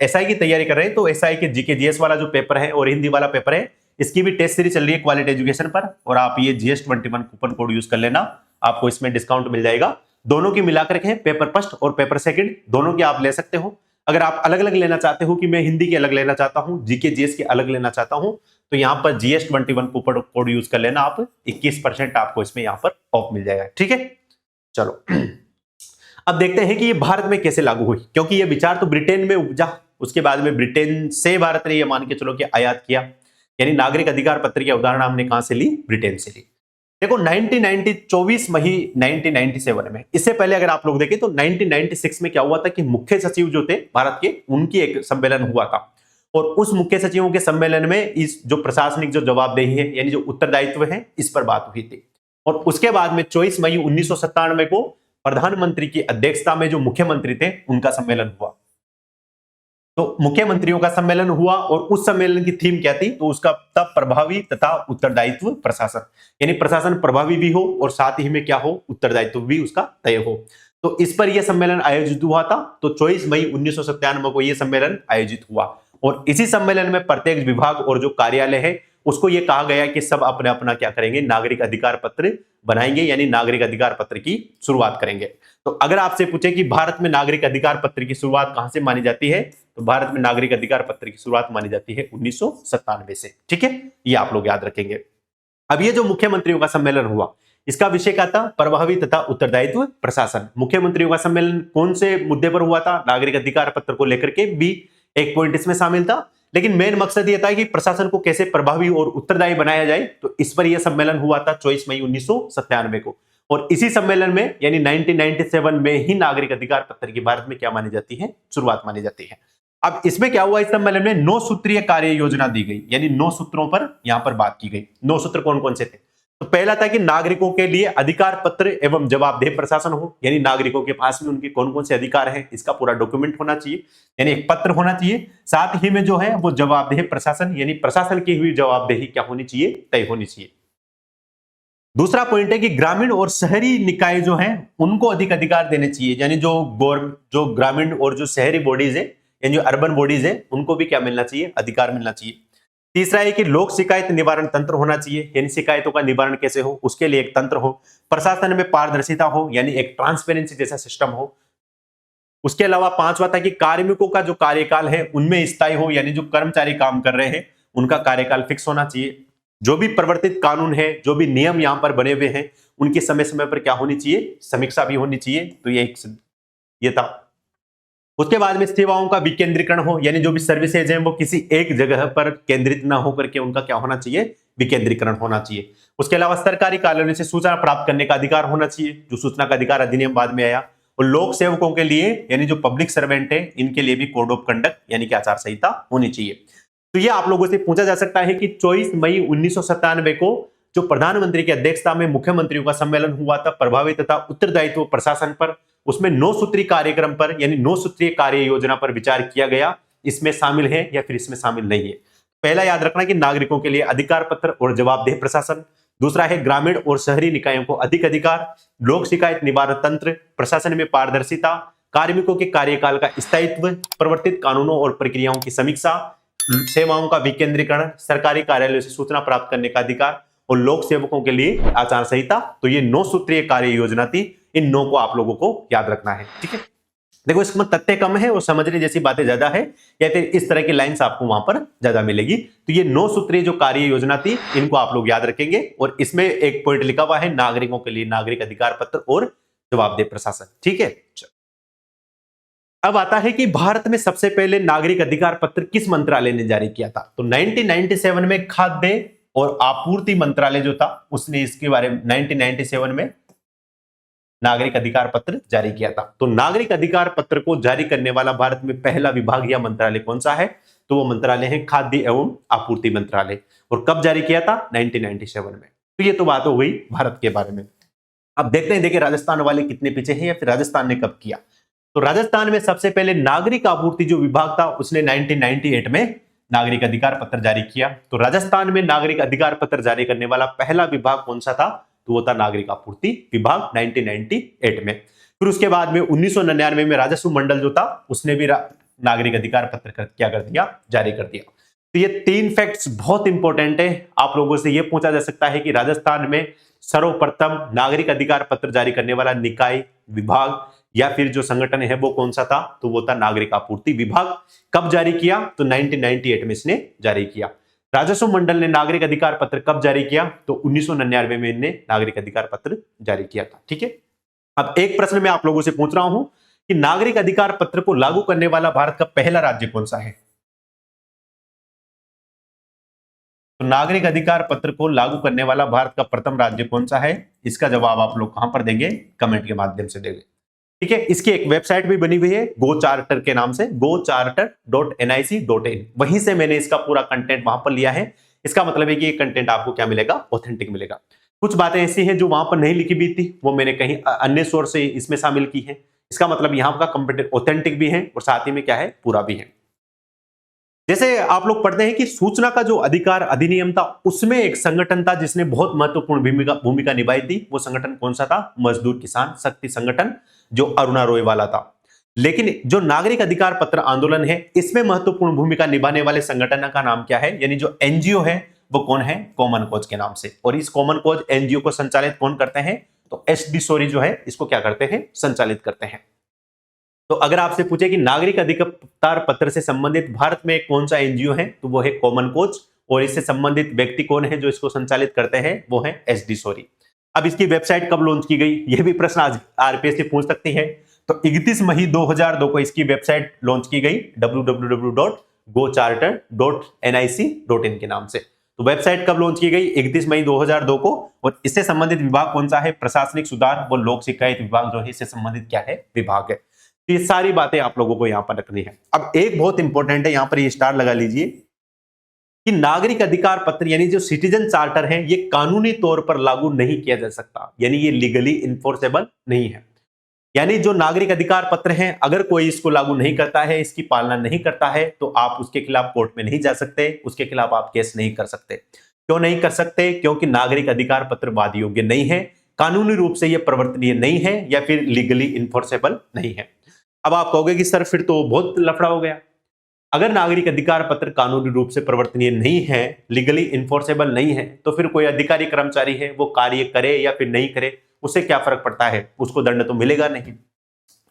एसआई की तैयारी कर रहे हैं तो एसआई के जीके जीएस वाला जो पेपर है और हिंदी वाला पेपर है, इसकी भी टेस्ट सीरीज चल रही है क्वालिटी एजुकेशन पर, और आप ये GS21 कूपन कोड यूज कर लेना, आपको इसमें डिस्काउंट मिल जाएगा। दोनों की मिलाकर के पेपर फर्स्ट और पेपर सेकंड दोनों की आप ले सकते हो। अगर आप अलग अलग लेना चाहते हो कि मैं हिंदी के अलग लेना चाहता हूं, जीके जीएस के अलग लेना चाहता हूं, तो यहां पर GS21 कूपन कोड यूज कर लेना आप, 21% आपको इसमें यहां पर ऑफ मिल जाएगा। ठीक है, चलो अब देखते हैं कि ये भारत में कैसे लागू हुई, क्योंकि ये विचार तो ब्रिटेन में उपजा, उसके बाद में ब्रिटेन से भारत ने ये मान के चलो कि आयात किया। यानी नागरिक अधिकार पत्र की अवधारणा हमने कहां से ली, ब्रिटेन से ली। देखो 24 मई 1997 में, इससे पहले अगर आप लोग देखें तो 1996 में क्या हुआ था कि मुख्य सचिव जो थे भारत के, उनकी एक सम्मेलन हुआ था, और उस मुख्य सचिवों के सम्मेलन में इस जो प्रशासनिक जो जवाबदेही है यानी जो उत्तरदायित्व है इस पर बात हुई थी। और उसके बाद में 24 मई 1997 को प्रधानमंत्री की अध्यक्षता में जो मुख्यमंत्री थे उनका सम्मेलन हुआ। तो मुख्यमंत्रियों का सम्मेलन हुआ, और उस सम्मेलन की थीम क्या थी, तो उसका तब प्रभावी तथा उत्तरदायित्व प्रशासन, यानी प्रशासन प्रभावी भी हो और साथ ही में क्या हो, उत्तरदायित्व भी उसका तय हो। तो इस पर यह सम्मेलन आयोजित हुआ था। तो 24 मई 1997 को यह सम्मेलन आयोजित हुआ, और इसी सम्मेलन में प्रत्येक विभाग और जो कार्यालय है उसको यह कहा गया कि सब अपना अपना क्या करेंगे, नागरिक अधिकार पत्र बनाएंगे, यानी नागरिक अधिकार पत्र की शुरुआत करेंगे। तो अगर आपसे पूछे कि भारत में नागरिक अधिकार पत्र की शुरुआत कहां से मानी जाती है, तो भारत में नागरिक अधिकार पत्र की शुरुआत मानी जाती है 1997 से। ठीक है, ये आप लोग याद रखेंगे। अब ये जो मुख्यमंत्रियों का सम्मेलन हुआ, इसका विषय क्या था, प्रभावी तथा उत्तरदायित्व प्रशासन। मुख्यमंत्रियों का सम्मेलन कौन से मुद्दे पर हुआ था, नागरिक अधिकार पत्र को लेकर के भी एक पॉइंट इसमें शामिल था, लेकिन मेन मकसद यह था कि प्रशासन को कैसे प्रभावी और उत्तरदायी बनाया जाए। तो इस पर यह सम्मेलन हुआ था 24 मई 1997 को, और इसी सम्मेलन में यानी 1997 में ही नागरिक अधिकार पत्र की भारत में क्या मानी जाती है, शुरुआत मानी जाती है। अब इसमें क्या हुआ, इस सम्मेलन में 9 सूत्रीय कार्य योजना दी गई, यानी 9 सूत्रों पर यहां पर बात की गई। 9 सूत्र कौन कौन से थे, तो पहला था कि नागरिकों के लिए अधिकार पत्र एवं जवाबदेह प्रशासन हो, यानी नागरिकों के पास में उनके कौन कौन से अधिकार हैं इसका पूरा डॉक्यूमेंट होना चाहिए, यानी एक पत्र होना चाहिए। साथ ही में जो है वो जवाबदेह प्रशासन, यानी प्रशासन की हुई जवाबदेही क्या होनी चाहिए, तय होनी चाहिए। दूसरा पॉइंट है कि ग्रामीण और शहरी निकाय जो हैं उनको अधिक अधिकार देने चाहिए, यानी जो ग्रामीण और जो शहरी बॉडीज है, यानी जो अर्बन बॉडीज है, उनको भी क्या मिलना चाहिए, अधिकार मिलना चाहिए। तीसरा है कि लोक शिकायत निवारण तंत्र होना चाहिए, यानी शिकायतों का निवारण कैसे हो उसके लिए एक तंत्र हो। प्रशासन में पारदर्शिता हो, यानी एक ट्रांसपेरेंसी जैसा सिस्टम हो। उसके अलावा पांचवा था कि कार्मिकों का जो कार्यकाल है उनमें स्थायी हो, यानी जो कर्मचारी काम कर रहे हैं उनका कार्यकाल फिक्स होना चाहिए। जो भी प्रवर्तित कानून है, जो भी नियम यहां पर बने हुए हैं, उनकी समय समय पर क्या होनी चाहिए, समीक्षा भी होनी चाहिए। तो ये था। उसके बाद में सेवाओं का विकेंद्रीकरण हो, यानी जो भी सर्विसेज हैं वो किसी एक जगह पर केंद्रित ना होकर के उनका क्या होना चाहिए, विकेंद्रीकरण होना चाहिए। उसके अलावा सरकारी कार्यालयों से सूचना प्राप्त करने का अधिकार होना चाहिए, जो सूचना का अधिकार अधिनियम बाद में आया। और लोक सेवकों के लिए यानी जो पब्लिक सर्वेंट है इनके लिए भी कोड ऑफ कंडक्ट यानी कि आचार संहिता होनी चाहिए। तो ये आप लोगों से पूछा जा सकता है कि 24 मई 1997 को जो प्रधानमंत्री की अध्यक्षता में मुख्यमंत्रियों का सम्मेलन हुआ था प्रभावी तथा उत्तरदायित्व प्रशासन पर, उसमें 9 सूत्रीय कार्यक्रम पर यानी 9 सूत्रीय कार्य योजना पर विचार किया गया, इसमें शामिल है या फिर इसमें शामिल नहीं है। पहला याद रखना कि नागरिकों के लिए अधिकार पत्र और जवाबदेह प्रशासन, दूसरा है ग्रामीण और शहरी निकायों को अधिक अधिकार, लोक शिकायत निवारण तंत्र, प्रशासन में पारदर्शिता, कार्मिकों के कार्यकाल का स्थायित्व, प्रवर्तित कानूनों और प्रक्रियाओं की समीक्षा, सेवाओं का विकेंद्रीकरण, सरकारी कार्यालयों से सूचना प्राप्त करने का अधिकार और लोक सेवकों के लिए आचार संहिता। तो ये 9 सूत्रीय कार्य योजना थी, इन 9 को आप लोगों को याद रखना है। ठीक है, देखो इसमें तथ्य कम है और समझने जैसी बातें ज्यादा है, या फिर इस तरह की लाइंस आपको वहां पर ज्यादा मिलेगी। तो ये 9 सूत्रीय जो कार्य योजना थी इनको आप लोग याद रखेंगे, और इसमें एक पॉइंट लिखा हुआ है नागरिकों के लिए नागरिक अधिकार पत्र और जवाबदेह प्रशासन। ठीक है, अब आता है कि भारत में सबसे पहले नागरिक अधिकार पत्र किस मंत्रालय ने जारी किया था। तो 1997 में खाद्य और आपूर्ति मंत्रालय जो था उसने इसके बारे में 1997 में नागरिक अधिकार पत्र जारी किया था। तो नागरिक अधिकार पत्र को जारी करने वाला भारत में पहला विभाग या मंत्रालय कौन सा है, तो वो मंत्रालय है खाद्य एवं आपूर्ति मंत्रालय। और कब जारी किया था, 1997 में। तो ये तो बात हो गई भारत के बारे में। अब देखते हैं, देखिए राजस्थान वाले कितने पीछे हैं या फिर राजस्थान ने कब किया। तो राजस्थान में सबसे पहले नागरिक आपूर्ति जो विभाग था उसने 1998 में नागरिक अधिकार पत्र जारी किया। तो राजस्थान में नागरिक अधिकार पत्र जारी करने वाला पहला विभाग कौन सा था, तो वो था नागरिक आपूर्ति विभाग 1998 में। फिर उसके बाद में 1999 में राजस्व मंडल जो था उसने भी नागरिक अधिकार पत्र क्या कर दिया, जारी कर दिया। तो ये 3 फैक्ट्स बहुत इंपॉर्टेंट है। आप लोगों से ये पूछा जा सकता है कि राजस्थान में सर्वप्रथम नागरिक अधिकार पत्र जारी करने वाला निकाय, विभाग या फिर जो संगठन है वो कौन सा था, तो वो था नागरिक आपूर्ति विभाग। कब जारी किया, तो 1998 में इसने जारी किया। राजस्व मंडल ने नागरिक अधिकार पत्र कब जारी किया, तो 1999 में इन्हें नागरिक अधिकार पत्र जारी किया था। ठीक है, अब एक प्रश्न मैं आप लोगों से पूछ रहा हूं कि नागरिक अधिकार पत्र को लागू करने वाला भारत का पहला राज्य कौन सा है। तो नागरिक अधिकार पत्र को लागू करने वाला भारत का प्रथम राज्य कौन सा है, इसका जवाब आप लोग कहां पर देंगे, कमेंट के माध्यम से देंगे। ठीक है, इसकी एक वेबसाइट भी बनी हुई है गो चार्टर के नाम से, gocharter.nic.in। वहीं से मैंने इसका पूरा कंटेंट वहां पर लिया है। इसका मतलब है कि ये कंटेंट आपको क्या मिलेगा, ऑथेंटिक मिलेगा। कुछ बातें ऐसी हैं जो वहां पर नहीं लिखी भी थी, वो मैंने कहीं अन्य सोर्स से इसमें शामिल की है। इसका मतलब यहाँ का कंटेंट ऑथेंटिक भी है और साथ ही में क्या है, पूरा भी है। जैसे आप लोग पढ़ते हैं कि सूचना का जो अधिकार अधिनियम था उसमें एक संगठन था जिसने बहुत महत्वपूर्ण भूमिका निभाई थी। वो संगठन कौन सा था, मजदूर किसान शक्ति संगठन, जो अरुणा रॉय वाला था। लेकिन जो नागरिक अधिकार पत्र आंदोलन है इसमें महत्वपूर्ण भूमिका निभाने वाले संगठन का नाम क्या है, यानी जो एनजीओ है वो कौन है, कॉमन कॉज के नाम से। और इस कॉमन कॉज एनजीओ को संचालित कौन करते हैं, तो एसडी सोरी जो है इसको क्या करते हैं, संचालित करते हैं। तो अगर आपसे पूछे कि नागरिक अधिकार पत्र से संबंधित भारत में कौन सा एनजीओ है, तो वो है कॉमन कॉज, और इससे संबंधित व्यक्ति कौन है जो इसको संचालित करते हैं, वो है एसडी सोरी। अब इसकी वेबसाइट कब लॉन्च की गई, यह भी प्रश्न आज आरपीएससी पूछ सकती है। तो 31 मई 2002 को इसकी वेबसाइट लॉन्च की गई www.gocharter.nic.in के नाम से। तो वेबसाइट कब लॉन्च की गई, 31 मई 2002 को। और इससे संबंधित विभाग कौन सा है, प्रशासनिक सुधार व लोक शिकायत विभाग जो है इससे संबंधित क्या है, विभाग है। तो ये सारी बातें आप लोगों को यहां पर रखनी है। अब एक बहुत इंपॉर्टेंट है, यहां पर ये स्टार लगा लीजिए कि नागरिक अधिकार पत्र यानी जो सिटीजन चार्टर है ये कानूनी तौर पर लागू नहीं किया जा सकता, यानी ये लीगली इन्फोर्सेबल नहीं है। यानी जो नागरिक अधिकार पत्र है अगर कोई इसको लागू नहीं करता है, इसकी पालना नहीं करता है, तो आप उसके खिलाफ कोर्ट में नहीं जा सकते, उसके खिलाफ आप केस नहीं कर सकते। क्यों नहीं कर सकते, क्योंकि नागरिक अधिकार पत्र वाद योग्य नहीं है, कानूनी रूप से यह प्रवर्तनीय नहीं है या फिर लीगली इन्फोर्सेबल नहीं है। अब आप कहोगे कि सर फिर तो बहुत लफड़ा हो गया। अगर नागरिक अधिकार पत्र कानूनी रूप से प्रवर्तनीय नहीं है, लीगली इन्फोर्सेबल नहीं है, तो फिर कोई अधिकारी कर्मचारी है वो कार्य करे या फिर नहीं करे, उससे क्या फर्क पड़ता है, उसको दंड तो मिलेगा नहीं।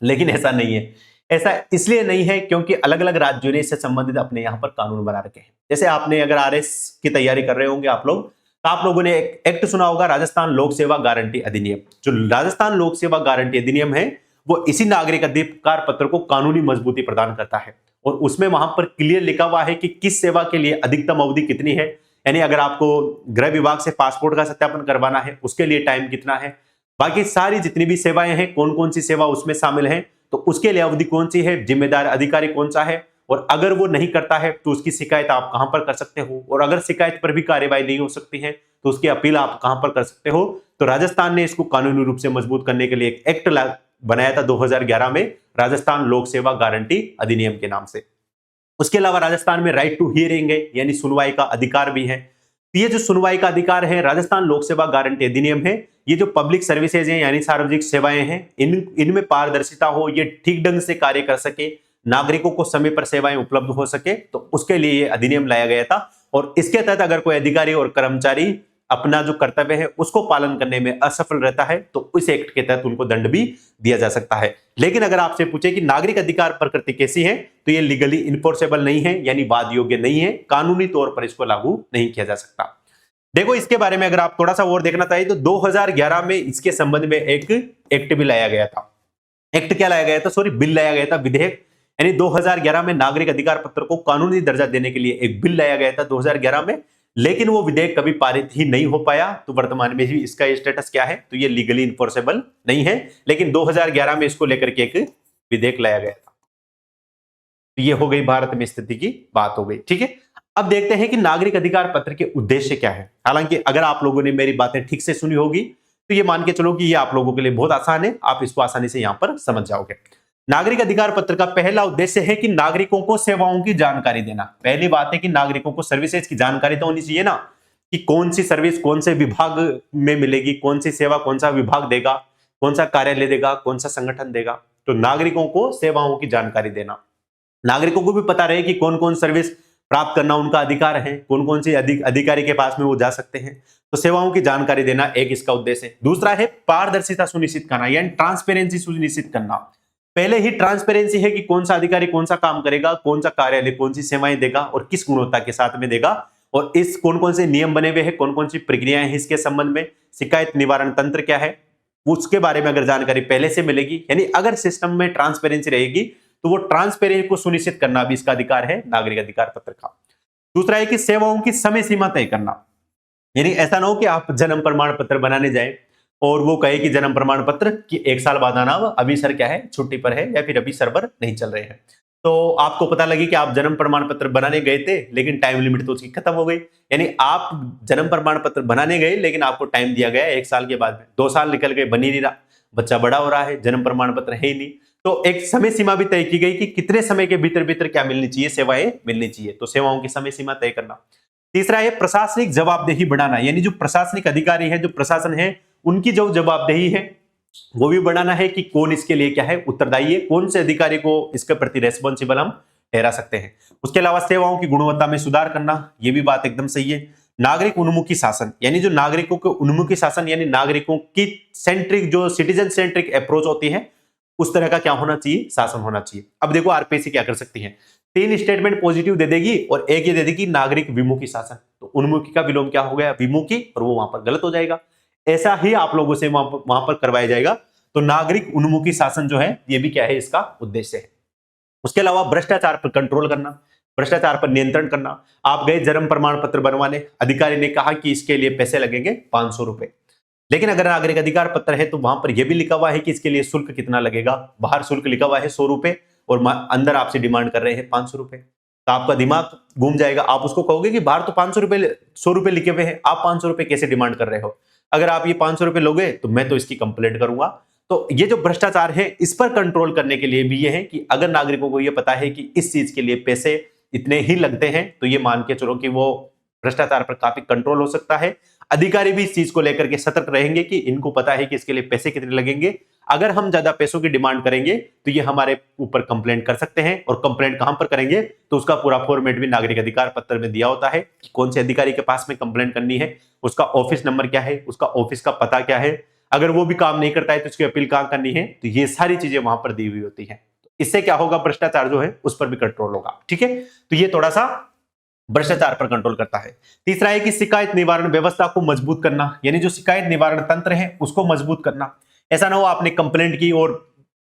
लेकिन ऐसा नहीं है। ऐसा इसलिए नहीं है क्योंकि अलग अलग राज्यों ने इससे संबंधित अपने यहाँ पर कानून बना रखे हैं। जैसे आपने अगर आरएस की तैयारी कर रहे होंगे आप लोग, तो आप लोगों ने एक एक्ट सुना होगा, राजस्थान लोक सेवा गारंटी अधिनियम। जो राजस्थान लोक सेवा गारंटी अधिनियम है वो इसी नागरिक अधिकार पत्र को कानूनी मजबूती प्रदान करता है। और उसमें वहां पर क्लियर लिखा हुआ है कि किस सेवा के लिए अधिकतम अवधि कितनी है। यानी अगर आपको गृह विभाग से पासपोर्ट का सत्यापन करवाना है उसके लिए टाइम कितना है, बाकी सारी जितनी भी सेवाएं हैं, कौन कौन सी सेवा उसमें शामिल है, तो उसके लिए अवधि कौन सी है, जिम्मेदार अधिकारी कौन सा है, और अगर वो नहीं करता है तो उसकी शिकायत आप कहां पर कर सकते हो, और अगर शिकायत पर भी कार्यवाही नहीं हो सकती है तो उसकी अपील आप कहां पर कर सकते हो। तो राजस्थान ने इसको कानूनी रूप से मजबूत करने के लिए एक एक्ट बनाया था 2011 में, राजस्थान लोक सेवा गारंटी अधिनियम के नाम से। उसके अलावा राजस्थान में राइट टू हियरिंग है, यानी सुनवाई का अधिकार भी है। ये जो सुनवाई का अधिकार है, राजस्थान लोक सेवा गारंटी अधिनियम है, ये जो पब्लिक सर्विसेज हैं यानी सार्वजनिक सेवाएं हैं, इनमें पारदर्शिता हो, ये ठीक ढंग से कार्य कर सके, नागरिकों को समय पर सेवाएं उपलब्ध हो सके, तो उसके लिए ये अधिनियम लाया गया था। और इसके तहत अगर कोई अधिकारी और कर्मचारी अपना जो कर्तव्य है उसको पालन करने में असफल रहता है तो इस एक्ट के तहत उनको दंड भी दिया जा सकता है। लेकिन अगर आपसे पूछे कि नागरिक अधिकार प्रकृति कैसी है, तो ये लीगली इन्फोर्सेबल नहीं है, यानी वाद योग्य नहीं है, कानूनी तौर पर इसको लागू नहीं किया जा सकता। देखो इसके बारे में अगर आप थोड़ा सा और देखना चाहिए तो 2011 में इसके संबंध में एक एक्ट भी लाया गया था। एक्ट क्या लाया गया था, सॉरी बिल लाया गया था, विधेयक, यानी 2011 में नागरिक अधिकार पत्र को कानूनी दर्जा देने के लिए एक बिल लाया गया था 2011 में, लेकिन वो विधेयक कभी पारित ही नहीं हो पाया। तो वर्तमान में भी इसका स्टेटस क्या है, तो ये लीगली इन्फोर्सेबल नहीं है, लेकिन 2011 में इसको लेकर के एक विधेयक लाया गया था। तो ये हो गई भारत में स्थिति की बात हो गई, ठीक है। अब देखते हैं कि नागरिक अधिकार पत्र के उद्देश्य क्या है। हालांकि अगर आप लोगों ने मेरी बातें ठीक से सुनी होगी तो ये मान के चलो कि ये आप लोगों के लिए बहुत आसान है, आप इसको आसानी से यहां पर समझ जाओगे। नागरिक अधिकार पत्र का पहला उद्देश्य है कि नागरिकों को सेवाओं की जानकारी देना। पहली बात है कि नागरिकों को सर्विसेज की जानकारी तो होनी चाहिए ना, कि कौन सी सर्विस कौन से विभाग में मिलेगी, कौन सी सेवा कौन सा विभाग देगा, कौन सा कार्यालय देगा, कौन सा संगठन देगा। तो नागरिकों को सेवाओं की जानकारी देना, नागरिकों को भी पता रहे कि कौन कौन सर्विस प्राप्त करना उनका अधिकार है, कौन कौन से अधिकारी के पास में वो जा सकते हैं। तो सेवाओं की जानकारी देना एक इसका उद्देश्य है। दूसरा है पारदर्शिता सुनिश्चित करना, यानी ट्रांसपेरेंसी सुनिश्चित करना। पहले ही ट्रांसपेरेंसी है कि कौन सा अधिकारी कौन सा काम करेगा, कौन सा कार्यालय कौन सी सेवाएं देगा और किस गुणवत्ता के साथ में देगा, और इस कौन कौन से नियम बने हुए हैं, कौन कौन सी प्रक्रियाएं हैं इसके संबंध में, शिकायत निवारण तंत्र क्या है, उसके बारे में अगर जानकारी पहले से मिलेगी, यानी अगर सिस्टम में ट्रांसपेरेंसी रहेगी तो वो ट्रांसपेरेंसी को सुनिश्चित करना भी इसका अधिकार है नागरिक अधिकार पत्र का। दूसरा है कि सेवाओं की समय सीमा तय करना, यानी ऐसा ना हो कि आप जन्म प्रमाण पत्र बनाने जाए और वो कहे कि जन्म प्रमाण पत्र कि 1 साल बाद आना, अभी सर क्या है छुट्टी पर है या फिर अभी सर्वर नहीं चल रहे हैं। तो आपको पता लगे कि आप जन्म प्रमाण पत्र बनाने गए थे लेकिन टाइम लिमिट तो उसकी खत्म हो गई, यानी आप जन्म प्रमाण पत्र बनाने गए लेकिन आपको टाइम दिया गया 1 साल के बाद में, 2 साल निकल गए, बन ही नहीं रहा, बच्चा बड़ा हो रहा है, जन्म प्रमाण पत्र है ही नहीं। तो एक समय सीमा भी तय की गई कि कितने समय के भीतर भीतर क्या मिलनी चाहिए, सेवाएं मिलनी चाहिए। तो सेवाओं की समय सीमा तय करना। तीसरा है प्रशासनिक जवाबदेही बढ़ाना, यानी जो प्रशासनिक अधिकारी है, जो प्रशासन है, उनकी जो जवाबदेही है वो भी बढ़ाना है कि कौन इसके लिए क्या है उत्तरदायी है, कौन से अधिकारी को इसके प्रति रेस्पॉन्सिबल हम ठहरा सकते हैं। उसके अलावा सेवाओं की गुणवत्ता में सुधार करना, ये भी बात एकदम सही है। नागरिक उन्मुखी शासन, यानी जो नागरिकों के उन्मुखी शासन, यानी नागरिकों की सेंट्रिक जो सिटीजन सेंट्रिक अप्रोच होती है उस तरह का क्या होना चाहिए, शासन होना चाहिए। अब देखो आरपीसी क्या कर सकती है, 3 स्टेटमेंट पॉजिटिव दे देगी और एक ये दे देगी नागरिक विमुखी शासन। तो उन्मुखी का विलोम क्या हो गया, विमुखी, और वो वहां पर गलत हो जाएगा। ऐसा ही आप लोगों से वहां पर करवाया जाएगा। तो नागरिक उन्मुखी शासन जो है ये भी क्या है, इसका उद्देश्य है। उसके अलावा भ्रष्टाचार पर कंट्रोल करना, भ्रष्टाचार पर नियंत्रण करना। आप गए जन्म प्रमाण पत्र बनवाने, अधिकारी ने कहा कि इसके लिए पैसे लगेंगे 500 रुपए, लेकिन अगर नागरिक अधिकार पत्र है तो वहां पर यह भी लिखा हुआ है कि इसके लिए शुल्क कितना लगेगा। बाहर शुल्क लिखा हुआ है 100 रुपए और अंदर आपसे डिमांड कर रहे हैं 500 रुपए, तो आपका दिमाग घूम जाएगा। आप उसको कहोगे कि बाहर तो 500 रुपए 100 रुपए लिखे हुए हैं, आप 500 रुपए कैसे डिमांड कर रहे हो, अगर आप ये 500 रुपए लोगे तो मैं तो इसकी कंप्लेंट करूंगा। तो ये जो भ्रष्टाचार है इस पर कंट्रोल करने के लिए भी ये है कि अगर नागरिकों को ये पता है कि इस चीज के लिए पैसे इतने ही लगते हैं तो ये मान के चलो कि वो भ्रष्टाचार पर काफी कंट्रोल हो सकता है। अधिकारी भी इस चीज को लेकर के सतर्क रहेंगे कि इनको पता है कि इसके लिए पैसे कितने लगेंगे, अगर हम ज्यादा पैसों की डिमांड करेंगे तो ये हमारे ऊपर कंप्लेंट कर सकते हैं। और कंप्लेंट कहां पर करेंगे, तो उसका पूरा फॉर्मेट भी नागरिक अधिकार पत्र में दिया होता है कि कौन से अधिकारी के पास में कंप्लेंट करनी है, उसका ऑफिस नंबर क्या है, उसका ऑफिस का पता क्या है, अगर वो भी काम नहीं करता है तो उसकी अपील कहां करनी है। तो ये सारी चीजें वहां पर दी हुई होती है। इससे क्या होगा, भ्रष्टाचार जो है उस पर भी कंट्रोल होगा। ठीक है, तो ये थोड़ा सा भ्रष्टाचार पर कंट्रोल करता है। तीसरा है कि शिकायत निवारण व्यवस्था को मजबूत करना, यानी जो शिकायत निवारण तंत्र है उसको मजबूत करना। ऐसा ना हो आपने कंप्लेंट की और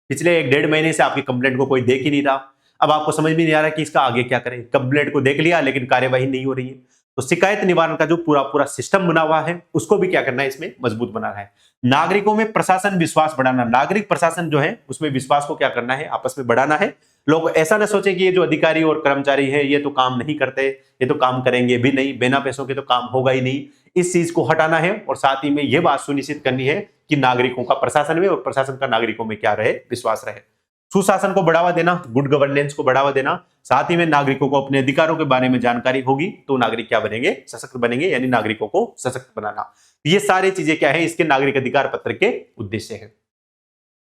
पिछले 1-1.5 महीने से आपकी कंप्लेंट को कोई देख ही नहीं रहा, अब आपको समझ में नहीं आ रहा कि इसका आगे क्या करें। कंप्लेंट को देख लिया लेकिन कार्यवाही नहीं हो रही है, तो शिकायत निवारण का जो पूरा पूरा सिस्टम बना हुआ है उसको भी क्या करना है, इसमें मजबूत बनाना है। नागरिकों में प्रशासन विश्वास बढ़ाना, नागरिक प्रशासन जो है उसमें विश्वास को क्या करना है, आपस में बढ़ाना है। लोग ऐसा ना सोचे कि ये जो अधिकारी और कर्मचारी है ये तो काम नहीं करते, ये तो काम करेंगे भी नहीं, बिना पैसों के तो काम होगा ही नहीं। इस चीज को हटाना है और साथ ही में ये बात सुनिश्चित करनी है कि नागरिकों का प्रशासन में और प्रशासन का नागरिकों में क्या रहे, विश्वास रहे। सुशासन को बढ़ावा देना, गुड गवर्नेंस को बढ़ावा देना, साथ ही में नागरिकों को अपने अधिकारों के बारे में जानकारी होगी तो नागरिक क्या बनेंगे, सशक्त बनेंगे, यानी नागरिकों को सशक्त बनाना। ये सारी चीजें क्या है, इसके नागरिक अधिकार पत्र के उद्देश्य है।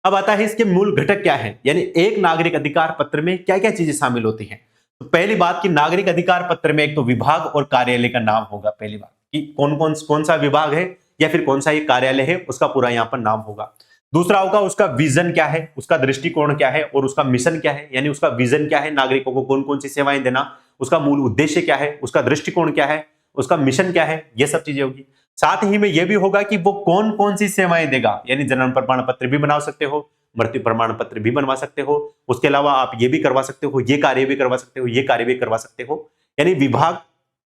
अब आता है इसके मूल घटक क्या है, यानी एक नागरिक अधिकार पत्र में क्या क्या चीजें शामिल होती हैं। तो पहली बात कि नागरिक अधिकार पत्र में एक तो विभाग और कार्यालय का नाम होगा, पहली बात कि कौन सा विभाग है या फिर कौन सा ये कार्यालय है, उसका पूरा यहाँ पर नाम होगा। दूसरा होगा उसका विजन क्या है, उसका दृष्टिकोण क्या है और उसका मिशन क्या है, यानी उसका विजन क्या है, नागरिकों को कौन कौन सी सेवाएं देना, उसका मूल उद्देश्य क्या है, उसका दृष्टिकोण क्या है, उसका मिशन क्या है, ये सब चीजें होगी। साथ ही में यह भी होगा कि वो कौन कौन सी सेवाएं देगा, यानी जन्म प्रमाण पत्र भी बना सकते हो, मृत्यु प्रमाण पत्र भी बनवा सकते हो, उसके अलावा आप ये भी करवा सकते हो, ये कार्य भी करवा सकते हो, ये कार्य भी करवा सकते हो। यानी विभाग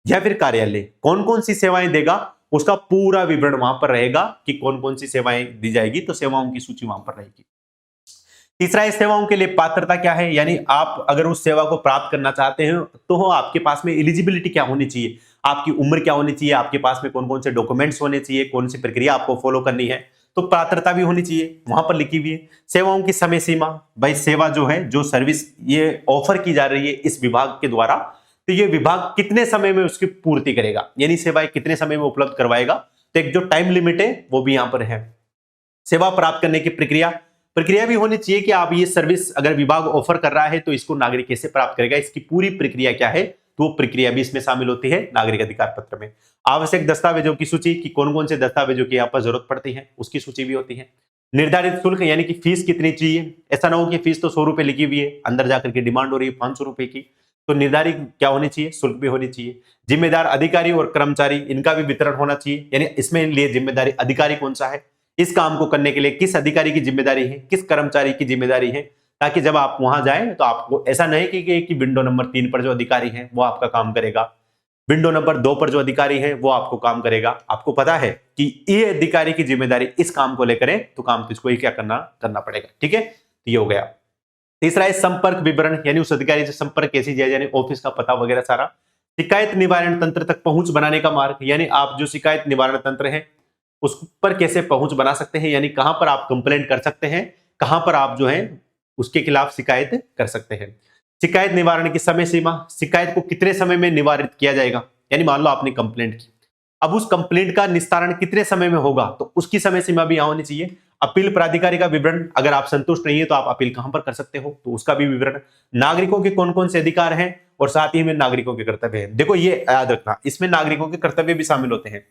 या फिर कार्यालय कौन कौन सी सेवाएं देगा उसका पूरा विवरण वहां पर रहेगा कि कौन कौन सी सेवाएं दी जाएगी, तो सेवाओं की सूची वहां पर रहेगी। तीसरा, इस सेवाओं के लिए पात्रता क्या है, यानी आप अगर उस सेवा को प्राप्त करना चाहते हैं तो आपके पास में एलिजिबिलिटी क्या होनी चाहिए, आपकी उम्र क्या होनी चाहिए, आपके पास में कौन कौन से डॉक्यूमेंट्स होने चाहिए, कौन सी प्रक्रिया आपको फॉलो करनी है, तो पात्रता भी होनी चाहिए, वहां पर लिखी हुई है। सेवाओं की समय सीमा, भाई सेवा जो है, जो सर्विस ये ऑफर की जा रही है इस विभाग के द्वारा, तो ये विभाग कितने समय में उसकी पूर्ति करेगा, यानी सेवाएं कितने समय में उपलब्ध करवाएगा, तो एक जो टाइम लिमिट है वो भी यहां पर है। सेवा प्राप्त करने की प्रक्रिया भी होनी चाहिए कि आप ये सर्विस अगर विभाग ऑफर कर रहा है तो इसको नागरिक कैसे प्राप्त करेगा, इसकी पूरी प्रक्रिया क्या है, तो वो प्रक्रिया भी इसमें शामिल होती है नागरिक अधिकार पत्र में। आवश्यक दस्तावेजों की सूची कि कौन कौन से दस्तावेजों की यहाँ पर जरूरत पड़ती है, उसकी सूची भी होती है। निर्धारित शुल्क, यानी कि फीस कितनी चाहिए, ऐसा ना हो कि फीस तो 100 रुपए लिखी हुई है, अंदर जाकर के डिमांड हो रही है 500 रुपए की, तो निर्धारित क्या होनी चाहिए, शुल्क भी होनी चाहिए। जिम्मेदार अधिकारी और कर्मचारी, इनका भी वितरण होना चाहिए, यानी इसमें लिए जिम्मेदारी अधिकारी कौन सा है, इस काम को करने के लिए किस अधिकारी की जिम्मेदारी है, किस कर्मचारी की जिम्मेदारी है, ताकि जब आप वहां जाएं तो आपको ऐसा नहीं कि विंडो नंबर 3 पर जो अधिकारी है वो आपका काम करेगा, विंडो नंबर 2 पर जो अधिकारी है वो आपको काम करेगा। आपको पता है कि ये अधिकारी की जिम्मेदारी इस काम को लेकर है, तो काम तो इसको ही क्या करना पड़ेगा। ठीक है, तो ये हो गया। तीसरा है संपर्क विवरण, यानी उस अधिकारी से संपर्क कैसे किया, यानी ऑफिस का पता वगैरह सारा। शिकायत निवारण तंत्र तक पहुंच बनाने का मार्ग, यानी आप जो शिकायत निवारण तंत्र है उस पर कैसे पहुंच बना सकते हैं, यानी कहां पर आप कंप्लेंट कर सकते हैं, कहां पर आप जो है उसके खिलाफ शिकायत कर सकते हैं। शिकायत निवारण की समय सीमा, शिकायत को कितने समय में निवारित किया जाएगा, यानी मान लो आपने कंप्लेंट की, अब उस कंप्लेंट का निस्तारण कितने समय में होगा, तो उसकी समय सीमा भी यहां होनी चाहिए। अपील प्राधिकारी का विवरण, अगर आप संतुष्ट नहीं है तो आप अपील कहां पर कर सकते हो, तो उसका भी विवरण। नागरिकों के कौन कौन से अधिकार हैं और साथ ही में नागरिकों के कर्तव्य हैं। देखो ये याद रखना, इसमें नागरिकों के कर्तव्य भी शामिल होते हैं,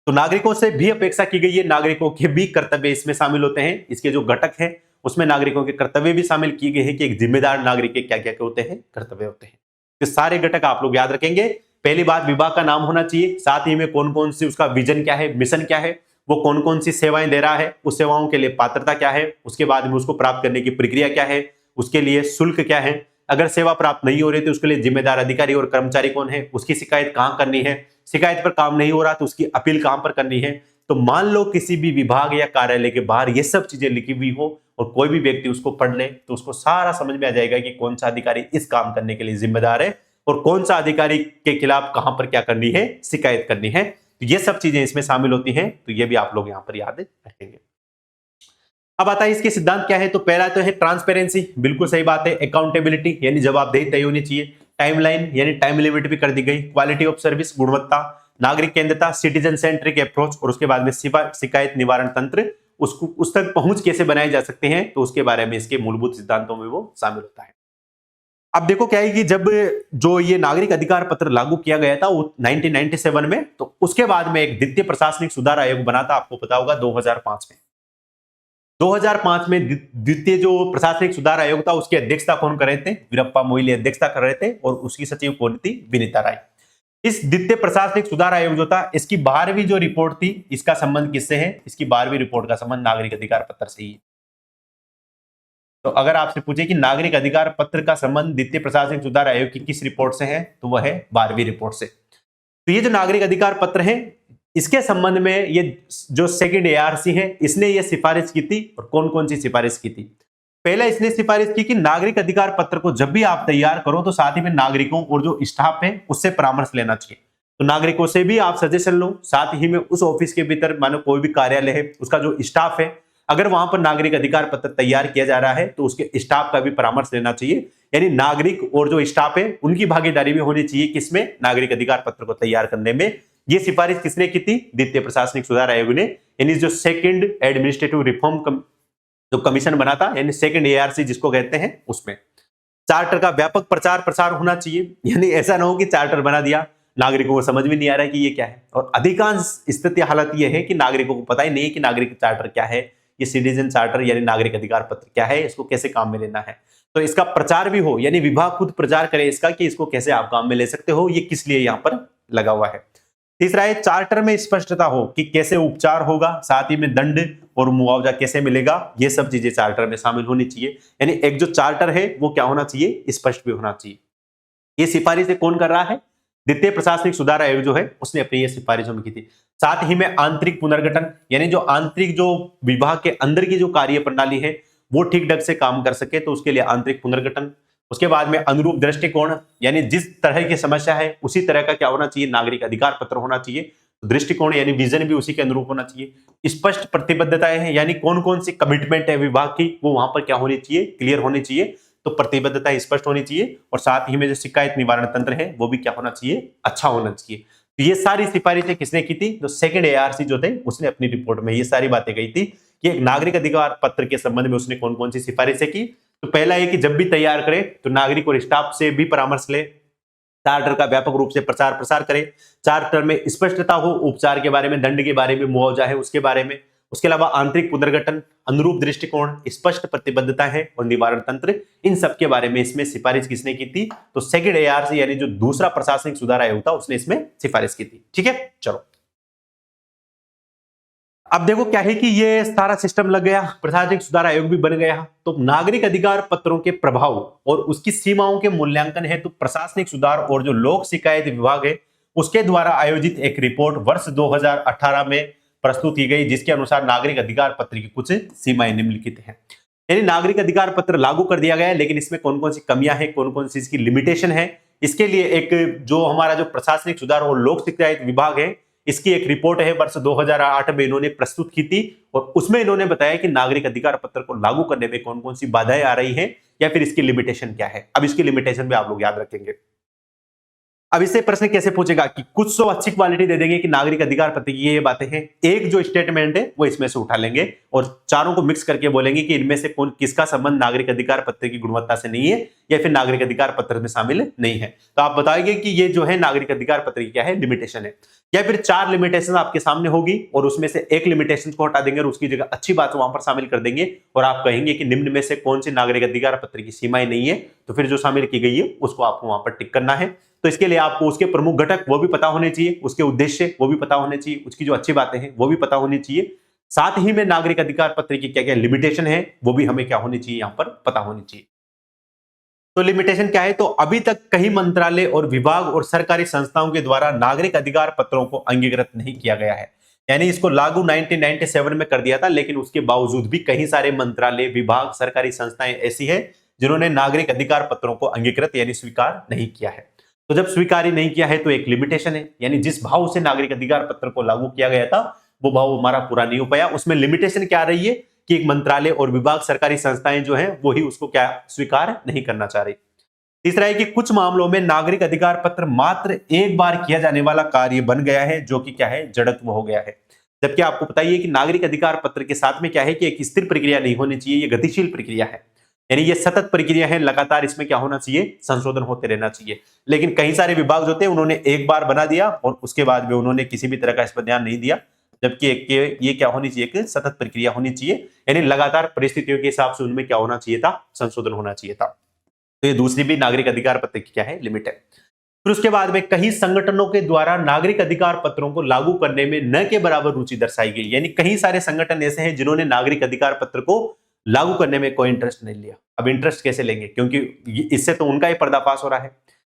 तो नागरिकों से भी अपेक्षा की गई है, नागरिकों के भी कर्तव्य इसमें शामिल होते हैं। इसके जो घटक है उसमें नागरिकों के कर्तव्य भी शामिल किए गए हैं कि एक जिम्मेदार नागरिक के क्या क्या होते हैं, कर्तव्य होते हैं। तो सारे घटक आप लोग याद रखेंगे। पहली बात, विभाग का नाम होना चाहिए, साथ ही में कौन कौन सी उसका विजन क्या है, मिशन क्या है, वो कौन कौन सी सेवाएं दे रहा है, उस सेवाओं के लिए पात्रता क्या है, उसके बाद में उसको प्राप्त करने की प्रक्रिया क्या है, उसके लिए शुल्क क्या है, अगर सेवा प्राप्त नहीं हो रही तो उसके लिए जिम्मेदार अधिकारी और कर्मचारी कौन है, उसकी शिकायत कहां करनी है, शिकायत पर काम नहीं हो रहा तो उसकी अपील कहां पर करनी है। तो मान लो किसी भी विभाग या कार्यालय के बाहर ये सब चीजें लिखी हुई हो और कोई भी व्यक्ति उसको पढ़ ले तो उसको सारा समझ में आ जाएगा कि कौन सा अधिकारी इस काम करने के लिए जिम्मेदार है और कौन सा अधिकारी के खिलाफ कहां पर क्या करनी है, शिकायत करनी है। तो ये सब चीजें इसमें शामिल होती हैं, तो ये भी आप लोग यहां पर याद रखेंगे। अब आता है इसके सिद्धांत क्या है, तो पहला तो है ट्रांसपेरेंसी, बिल्कुल सही बात है। अकाउंटेबिलिटी, यानी जवाबदेही तय होनी चाहिए। टाइमलाइन, यानी टाइम लिमिट भी कर दी गई। क्वालिटी ऑफ सर्विस, गुणवत्ता। नागरिक केंद्रता, सिटीजन सेंट्रिक अप्रोच, और उसके बाद में शिकायत निवारण तंत्र, उसको उस तक पहुंच कैसे बनाई जा सकते हैं, तो उसके बारे में इसके मूलभूत सिद्धांतों में वो शामिल होता है। अब देखो क्या है कि जब जो ये नागरिक अधिकार पत्र लागू किया गया था वो 1997 में, तो उसके बाद में एक द्वितीय प्रशासनिक सुधार आयोग बना था, आपको पता होगा 2005 में। 2005 में द्वितीय जो प्रशासनिक सुधार आयोग था उसकी अध्यक्षता कौन कर रहे थे, वीरप्पा मोइली अध्यक्षता कर रहे थे, और उसकी सचिव कौन थी, विनीता राय। इस द्वितीय प्रशासनिक सुधार आयोग जो था, इसकी 12वीं जो रिपोर्ट थी, इसका संबंध किससे है, इसकी 12वीं रिपोर्ट का संबंध नागरिक अधिकार पत्र से ही है। तो अगर आपसे पूछे कि नागरिक अधिकार पत्र का संबंध द्वितीय प्रशासनिक सुधार आयोग की किस रिपोर्ट से है, तो वह है 12वीं रिपोर्ट से। तो ये जो नागरिक अधिकार पत्र है, इसके संबंध में ये जो सेकंड एआरसी है, इसने ये सिफारिश की थी। और कौन कौन सी सिफारिश की थी? पहला इसने सिफारिश की कि नागरिक अधिकार पत्र को जब भी आप तैयार करो तो साथ ही में नागरिकों और जो स्टाफ है उससे परामर्श लेना चाहिए। तो नागरिकों से भी आप सजेशन लो, साथ ही में उस ऑफिस के भीतर मानो कोई भी कार्यालय है उसका जो स्टाफ है, अगर वहां पर नागरिक अधिकार पत्र तैयार किया जा रहा है तो उसके स्टाफ का भी परामर्श लेना चाहिए। यानी नागरिक और जो स्टाफ है उनकी भागीदारी भी होनी चाहिए किसमें? नागरिक अधिकार पत्र को तैयार करने में। ये सिफारिश किसने की थी? द्वितीय प्रशासनिक सुधार आयोग ने, यानी जो सेकंड एडमिनिस्ट्रेटिव रिफॉर्म जो कमीशन बना था, यानी सेकंड एआरसी जिसको कहते हैं, उसमें चार्टर का व्यापक प्रचार प्रसार होना चाहिए। यानी ऐसा ना हो कि चार्टर बना दिया, नागरिकों को समझ में नहीं आ रहा है कि ये क्या है। और अधिकांश स्थिति हालत ये है कि नागरिकों को पता ही नहीं है कि नागरिक चार्टर क्या है, ये सिटीजन चार्टर यानी नागरिक अधिकार पत्र क्या है, इसको कैसे काम में लेना है। तो इसका प्रचार भी हो, यानी विभाग खुद प्रचार करे इसका कि इसको कैसे आप काम में ले सकते हो, ये किस लिए यहाँ पर लगा हुआ है। तीसरा है चार्टर में स्पष्टता हो कि कैसे उपचार होगा, साथ ही में दंड और मुआवजा कैसे मिलेगा, ये सब चीजें चार्टर में शामिल होनी चाहिए। यानी एक जो चार्टर है वो क्या होना चाहिए? स्पष्ट भी होना चाहिए। ये सिफारिश कौन कर रहा है? द्वितीय प्रशासनिक सुधार आयोग जो है उसने अपनी ये सिफारिशों में की थी। साथ ही में आंतरिक पुनर्गठन, यानी जो आंतरिक जो विभाग के अंदर की जो कार्य प्रणाली है वो ठीक ढंग से काम कर सके तो उसके लिए आंतरिक पुनर्गठन। उसके बाद में अनुरूप दृष्टिकोण, यानी जिस तरह की समस्या है उसी तरह का क्या होना चाहिए? नागरिक अधिकार पत्र होना चाहिए। दृष्टिकोण यानी विजन भी उसी के अनुरूप होना चाहिए। स्पष्ट प्रतिबद्धताएं हैं, यानी कौन कौन सी कमिटमेंट है विभाग की वो वहां पर क्या होनी चाहिए? क्लियर होनी चाहिए। तो प्रतिबद्धता स्पष्ट होनी चाहिए। और साथ ही में जो शिकायत निवारण तंत्र है वो भी क्या होना चाहिए? अच्छा होना चाहिए। तो ये सारी सिफारिशें किसने की थी? जो सेकंड एआरसी जो थे उसने अपनी रिपोर्ट में ये सारी बातें कही थी कि एक नागरिक अधिकार पत्र के संबंध में उसने कौन कौन सी सिफारिशें की। तो पहला है कि जब भी तैयार करे तो नागरिक और स्टाफ से भी परामर्श ले, चार्टर का व्यापक रूप से प्रचार प्रसार करे, चार्टर में स्पष्टता हो उपचार के बारे में, दंड के बारे में, मुआवजा है उसके बारे में। उसके अलावा आंतरिक पुनर्गठन, अनुरूप दृष्टिकोण, स्पष्ट प्रतिबद्धता है और निवारण तंत्र, इन सब के बारे में इसमें सिफारिश किसने की थी? तो सेकंड एआरसी यानी जो दूसरा प्रशासनिक सुधार आयोग था उसने इसमें सिफारिश की थी। ठीक है, चलो अब देखो क्या है कि ये सारा सिस्टम लग गया, प्रशासनिक सुधार आयोग भी बन गया। तो नागरिक अधिकार पत्रों के प्रभाव और उसकी सीमाओं के मूल्यांकन हेतु प्रशासनिक सुधार और जो लोक शिकायत विभाग है उसके द्वारा आयोजित एक रिपोर्ट वर्ष 2018 में प्रस्तुत की गई, जिसके अनुसार नागरिक अधिकार पत्र की कुछ सीमाएं निम्नलिखित हैं। यानी नागरिक अधिकार पत्र लागू कर दिया गया है, लेकिन इसमें कौन कौन सी कमियां हैं, कौन कौन सी इसकी लिमिटेशन है, इसके लिए एक जो हमारा जो प्रशासनिक सुधार और लोक शिकायत विभाग है इसकी एक रिपोर्ट है वर्ष 2008 में इन्होंने प्रस्तुत की थी। और उसमें इन्होंने बताया कि नागरिक अधिकार पत्र को लागू करने में कौन कौन सी बाधाएं आ रही हैं या फिर इसकी लिमिटेशन क्या है। अब इसकी लिमिटेशन भी आप लोग याद रखेंगे। अब इससे प्रश्न कैसे पूछेगा कि कुछ तो अच्छी क्वालिटी दे देंगे कि नागरिक अधिकार पत्र की ये बातें हैं, एक जो स्टेटमेंट है वो इसमें से उठा लेंगे और चारों को मिक्स करके बोलेंगे कि इनमें से कौन किसका संबंध नागरिक अधिकार पत्र की गुणवत्ता से नहीं है या फिर नागरिक अधिकार पत्र में शामिल नहीं है। तो आप बताएंगे कि ये जो है नागरिक अधिकार पत्र की क्या है? लिमिटेशन है। या फिर 4 लिमिटेशन आपके सामने होगी और उसमें से एक लिमिटेशन को हटा देंगे और उसकी जगह अच्छी बात वहां पर शामिल कर देंगे और आप कहेंगे कि निम्न में से कौन सी नागरिक अधिकार पत्र की सीमाएं नहीं है, तो फिर जो शामिल की गई है उसको आपको वहां पर टिक करना है। तो इसके लिए आपको उसके प्रमुख घटक वो भी पता होने चाहिए, उसके उद्देश्य वो भी पता होने चाहिए, उसकी जो अच्छी बातें हैं वो भी पता होनी चाहिए। साथ ही में नागरिक अधिकार पत्र की क्या क्या लिमिटेशन है वो भी हमें क्या होनी चाहिए, यहां पर पता होनी चाहिए। तो लिमिटेशन क्या है? तो अभी तक कई मंत्रालय और विभाग और सरकारी संस्थाओं के द्वारा नागरिक अधिकार पत्रों को अंगीकृत नहीं किया गया है। यानी इसको लागू 1997 में कर दिया था, लेकिन उसके बावजूद भी कई सारे मंत्रालय, विभाग, सरकारी संस्थाएं ऐसी है जिन्होंने नागरिक अधिकार पत्रों को अंगीकृत यानी स्वीकार नहीं किया है। तो जब स्वीकार ही नहीं किया है तो एक लिमिटेशन है, यानी जिस भाव से नागरिक अधिकार पत्र को लागू किया गया था वो भाव हमारा पूरा नहीं हो पाया। उसमें लिमिटेशन क्या रही है कि एक मंत्रालय और विभाग, सरकारी संस्थाएं जो हैं वो ही उसको क्या स्वीकार नहीं करना चाह रही। तीसरा है कि कुछ मामलों में नागरिक अधिकार पत्र मात्र एक बार किया जाने वाला कार्य बन गया है, जो कि क्या है? जड़त्व हो गया है। जबकि आपको बताइए कि नागरिक अधिकार पत्र के साथ में क्या है कि एक स्थिर प्रक्रिया नहीं होनी चाहिए, ये गतिशील प्रक्रिया है, यानी ये सतत प्रक्रिया है, लगातार इसमें क्या होना चाहिए? संशोधन होते रहना चाहिए। लेकिन कई सारे विभाग जो थे उन्होंने एक बार बना दिया और उसके बाद में उन्होंने किसी भी तरह का इस पर ध्यान नहीं दिया, जबकि ये क्या होनी चाहिए? एक सतत प्रक्रिया होनी चाहिए, यानी लगातार परिस्थितियों के हिसाब से उनमें क्या होना चाहिए था? संशोधन होना चाहिए था। तो ये दूसरी भी नागरिक अधिकार पत्र की क्या है? लिमिट है। फिर उसके बाद में कई संगठनों के द्वारा नागरिक अधिकार पत्रों को लागू करने में न के बराबर रुचि दर्शाई गई, यानी कई सारे संगठन ऐसे हैं जिन्होंने नागरिक अधिकार पत्र को लागू करने में कोई इंटरेस्ट नहीं लिया। अब इंटरेस्ट कैसे लेंगे? क्योंकि इससे तो उनका ही पर्दाफाश हो रहा है।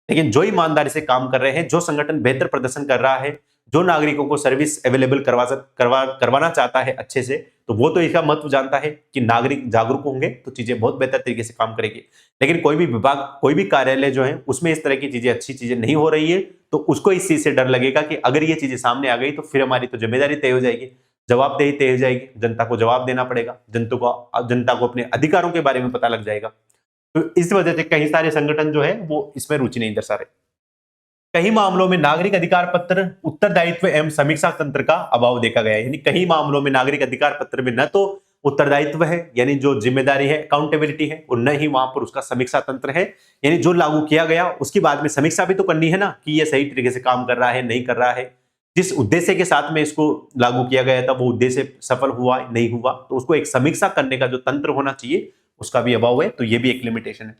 लेकिन जो ईमानदारी से काम कर रहे हैं, जो संगठन बेहतर प्रदर्शन कर रहा है, जो नागरिकों को सर्विस अवेलेबल करवाना चाहता है अच्छे से, तो वो तो इसका महत्व जानता है कि नागरिक जागरूक होंगे तो चीजें बहुत बेहतर तरीके से काम करेगी। लेकिन कोई भी विभाग, कोई भी कार्यालय जो है उसमें इस तरह की चीजें, अच्छी चीजें नहीं हो रही है, तो उसको इस चीज से डर लगेगा कि अगर ये चीजें सामने आ गई तो फिर हमारी तो जिम्मेदारी तय हो जाएगी, जवाबदेही तय हो जाएगी, जनता को जवाब देना पड़ेगा, जनता को अपने अधिकारों के बारे में पता लग जाएगा। तो इस वजह से कई सारे संगठन जो है वो इसमें रुचि नहीं दर्शा रहे। कई मामलों में नागरिक अधिकार पत्र, उत्तरदायित्व एवं समीक्षा तंत्र का अभाव देखा गया है। यानी कई मामलों में नागरिक अधिकार पत्र में न तो उत्तरदायित्व है, यानी जो जिम्मेदारी है, अकाउंटेबिलिटी है, और न ही वहां पर उसका समीक्षा तंत्र है, यानी जो लागू किया गया उसकी बाद में समीक्षा भी तो करनी है ना कि ये सही तरीके से काम कर रहा है, नहीं कर रहा है, जिस उद्देश्य के साथ में इसको लागू किया गया था वो उद्देश्य सफल हुआ नहीं हुआ, तो उसको एक समीक्षा करने का जो तंत्र होना चाहिए उसका भी अभाव है। तो ये भी एक लिमिटेशन है।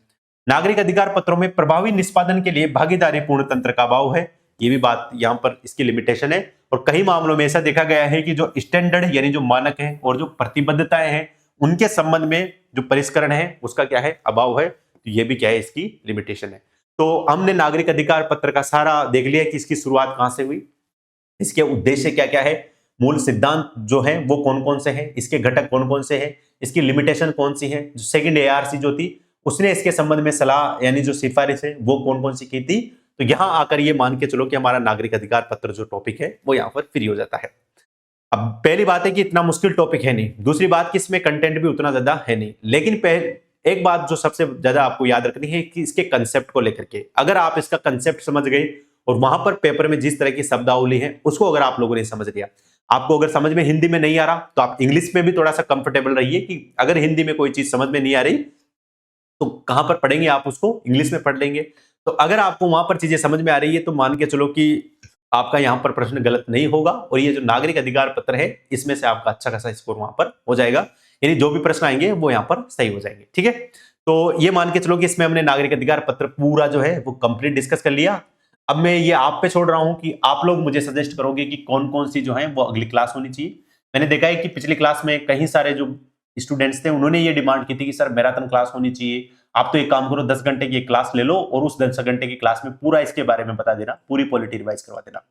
नागरिक अधिकार पत्रों में प्रभावी निष्पादन के लिए भागीदारी पूर्ण तंत्र का अभाव है, ये भी बात यहां पर इसकी लिमिटेशन है। और कई मामलों में ऐसा देखा गया है कि जो स्टैंडर्ड यानी जो मानक है और जो प्रतिबद्धताएं हैं उनके संबंध में जो परिष्करण है उसका क्या है, अभाव है। तो ये भी क्या है, इसकी लिमिटेशन है। तो हमने नागरिक अधिकार पत्र का सारा देख लिया कि इसकी शुरुआत कहां से हुई, इसके उद्देश्य क्या क्या है, मूल सिद्धांत जो है वो कौन कौन से हैं, इसके घटक कौन कौन से हैं, इसकी लिमिटेशन कौन सी है, जो सेकंड एआरसी जो थी उसने इसके संबंध में सलाह यानी जो सिफारिश है वो कौन कौन सी की थी। तो यहां आकर ये मान के चलो कि हमारा नागरिक अधिकार पत्र जो टॉपिक है वो यहां पर फ्री हो जाता है। अब पहली बात है कि इतना मुश्किल टॉपिक है नहीं, दूसरी बात कि इसमें कंटेंट भी उतना ज्यादा है नहीं। लेकिन एक बात जो सबसे ज्यादा आपको याद रखनी है कि इसके कंसेप्ट को लेकर के, अगर आप इसका कंसेप्ट समझ गए और वहां पर पेपर में जिस तरह की शब्दावली है उसको अगर आप लोगों ने समझ लिया, आपको अगर समझ में हिंदी में नहीं आ रहा तो आप इंग्लिश में भी थोड़ा सा कंफर्टेबल रहिए कि अगर हिंदी में कोई चीज समझ में नहीं आ रही तो कहां पर पढ़ेंगे आप, उसको इंग्लिश में पढ़ लेंगे। तो अगर आपको वहां पर चीजें समझ में आ रही है तो मान के चलो कि आपका यहां पर प्रश्न गलत नहीं होगा, और ये जो नागरिक अधिकार पत्र है इसमें से आपका अच्छा खासा स्कोर वहां पर हो जाएगा, यानी जो भी प्रश्न आएंगे वो यहां पर सही हो जाएंगे। ठीक है, तो ये मान के चलो कि इसमें हमने नागरिक अधिकार पत्र पूरा जो है वो कंप्लीट डिस्कस कर लिया। अब मैं ये आप पे छोड़ रहा हूं कि आप लोग मुझे सजेस्ट करोगे कि कौन कौन सी जो है वो अगली क्लास होनी चाहिए। मैंने देखा है कि पिछली क्लास में कई सारे जो स्टूडेंट्स थे उन्होंने ये डिमांड की थी कि सर मैराथन क्लास होनी चाहिए। आप तो एक काम करो, 10 घंटे की एक क्लास ले लो और उस 10 घंटे की क्लास में पूरा इसके बारे में बता देना, पूरी पॉलिटी रिवाइज करवा देना।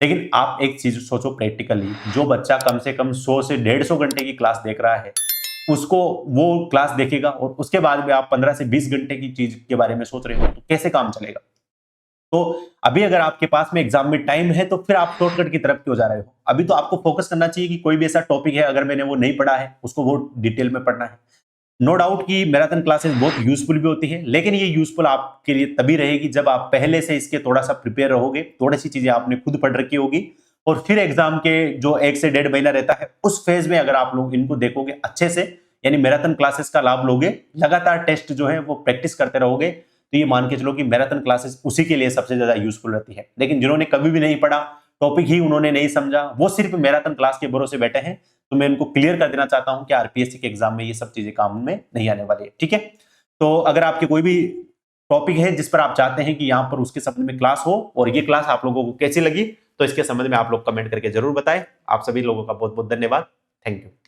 लेकिन आप एक चीज सोचो प्रैक्टिकली, जो बच्चा कम से कम 100 से 150 घंटे की क्लास देख रहा है उसको वो क्लास देखेगा और उसके बाद में आप 15 से 20 घंटे की चीज के बारे में सोच रहे हो तो कैसे काम चलेगा। तो अभी अगर आपके पास में एग्जाम में टाइम है तो फिर आप शॉर्टकट की तरफ क्यों जा रहे हो। अभी तो आपको फोकस करना चाहिए कि कोई भी ऐसा टॉपिक है अगर मैंने वो नहीं पढ़ा है उसको वो डिटेल में पढ़ना है। नो डाउट कि मैराथन क्लासेस बहुत यूजफुल भी होती है, लेकिन ये यूजफुल आपके लिए तभी रहेगी जब आप पहले से इसके थोड़ा सा प्रिपेयर रहोगे, थोड़ी सी चीजें आपने खुद पढ़ रखी होगी, और फिर एग्जाम के जो 1 से 1.5 महीना रहता है उस फेज में अगर आप लोग इनको देखोगे अच्छे से, यानी मैराथन क्लासेस का लाभ लोगे, लगातार टेस्ट जो है वो प्रैक्टिस करते रहोगे, तो ये मान के चलो कि मैराथन क्लासेस उसी के लिए सबसे ज्यादा यूजफुल रहती है। लेकिन जिन्होंने कभी भी नहीं पढ़ा, टॉपिक ही उन्होंने नहीं समझा, वो सिर्फ मैराथन क्लास के भरोसे बैठे हैं, तो मैं इनको क्लियर कर देना चाहता हूं कि आरपीएससी के एग्जाम में ये सब चीजें काम में नहीं आने वाली है। ठीक है, तो अगर आपके कोई भी टॉपिक है जिस पर आप चाहते हैं कि यहाँ पर उसके संबंध में क्लास हो और ये क्लास आप लोगों को कैसी लगी, तो इसके संबंध में आप लोग कमेंट करके जरूर बताएं। आप सभी लोगों का बहुत बहुत धन्यवाद। Thank you.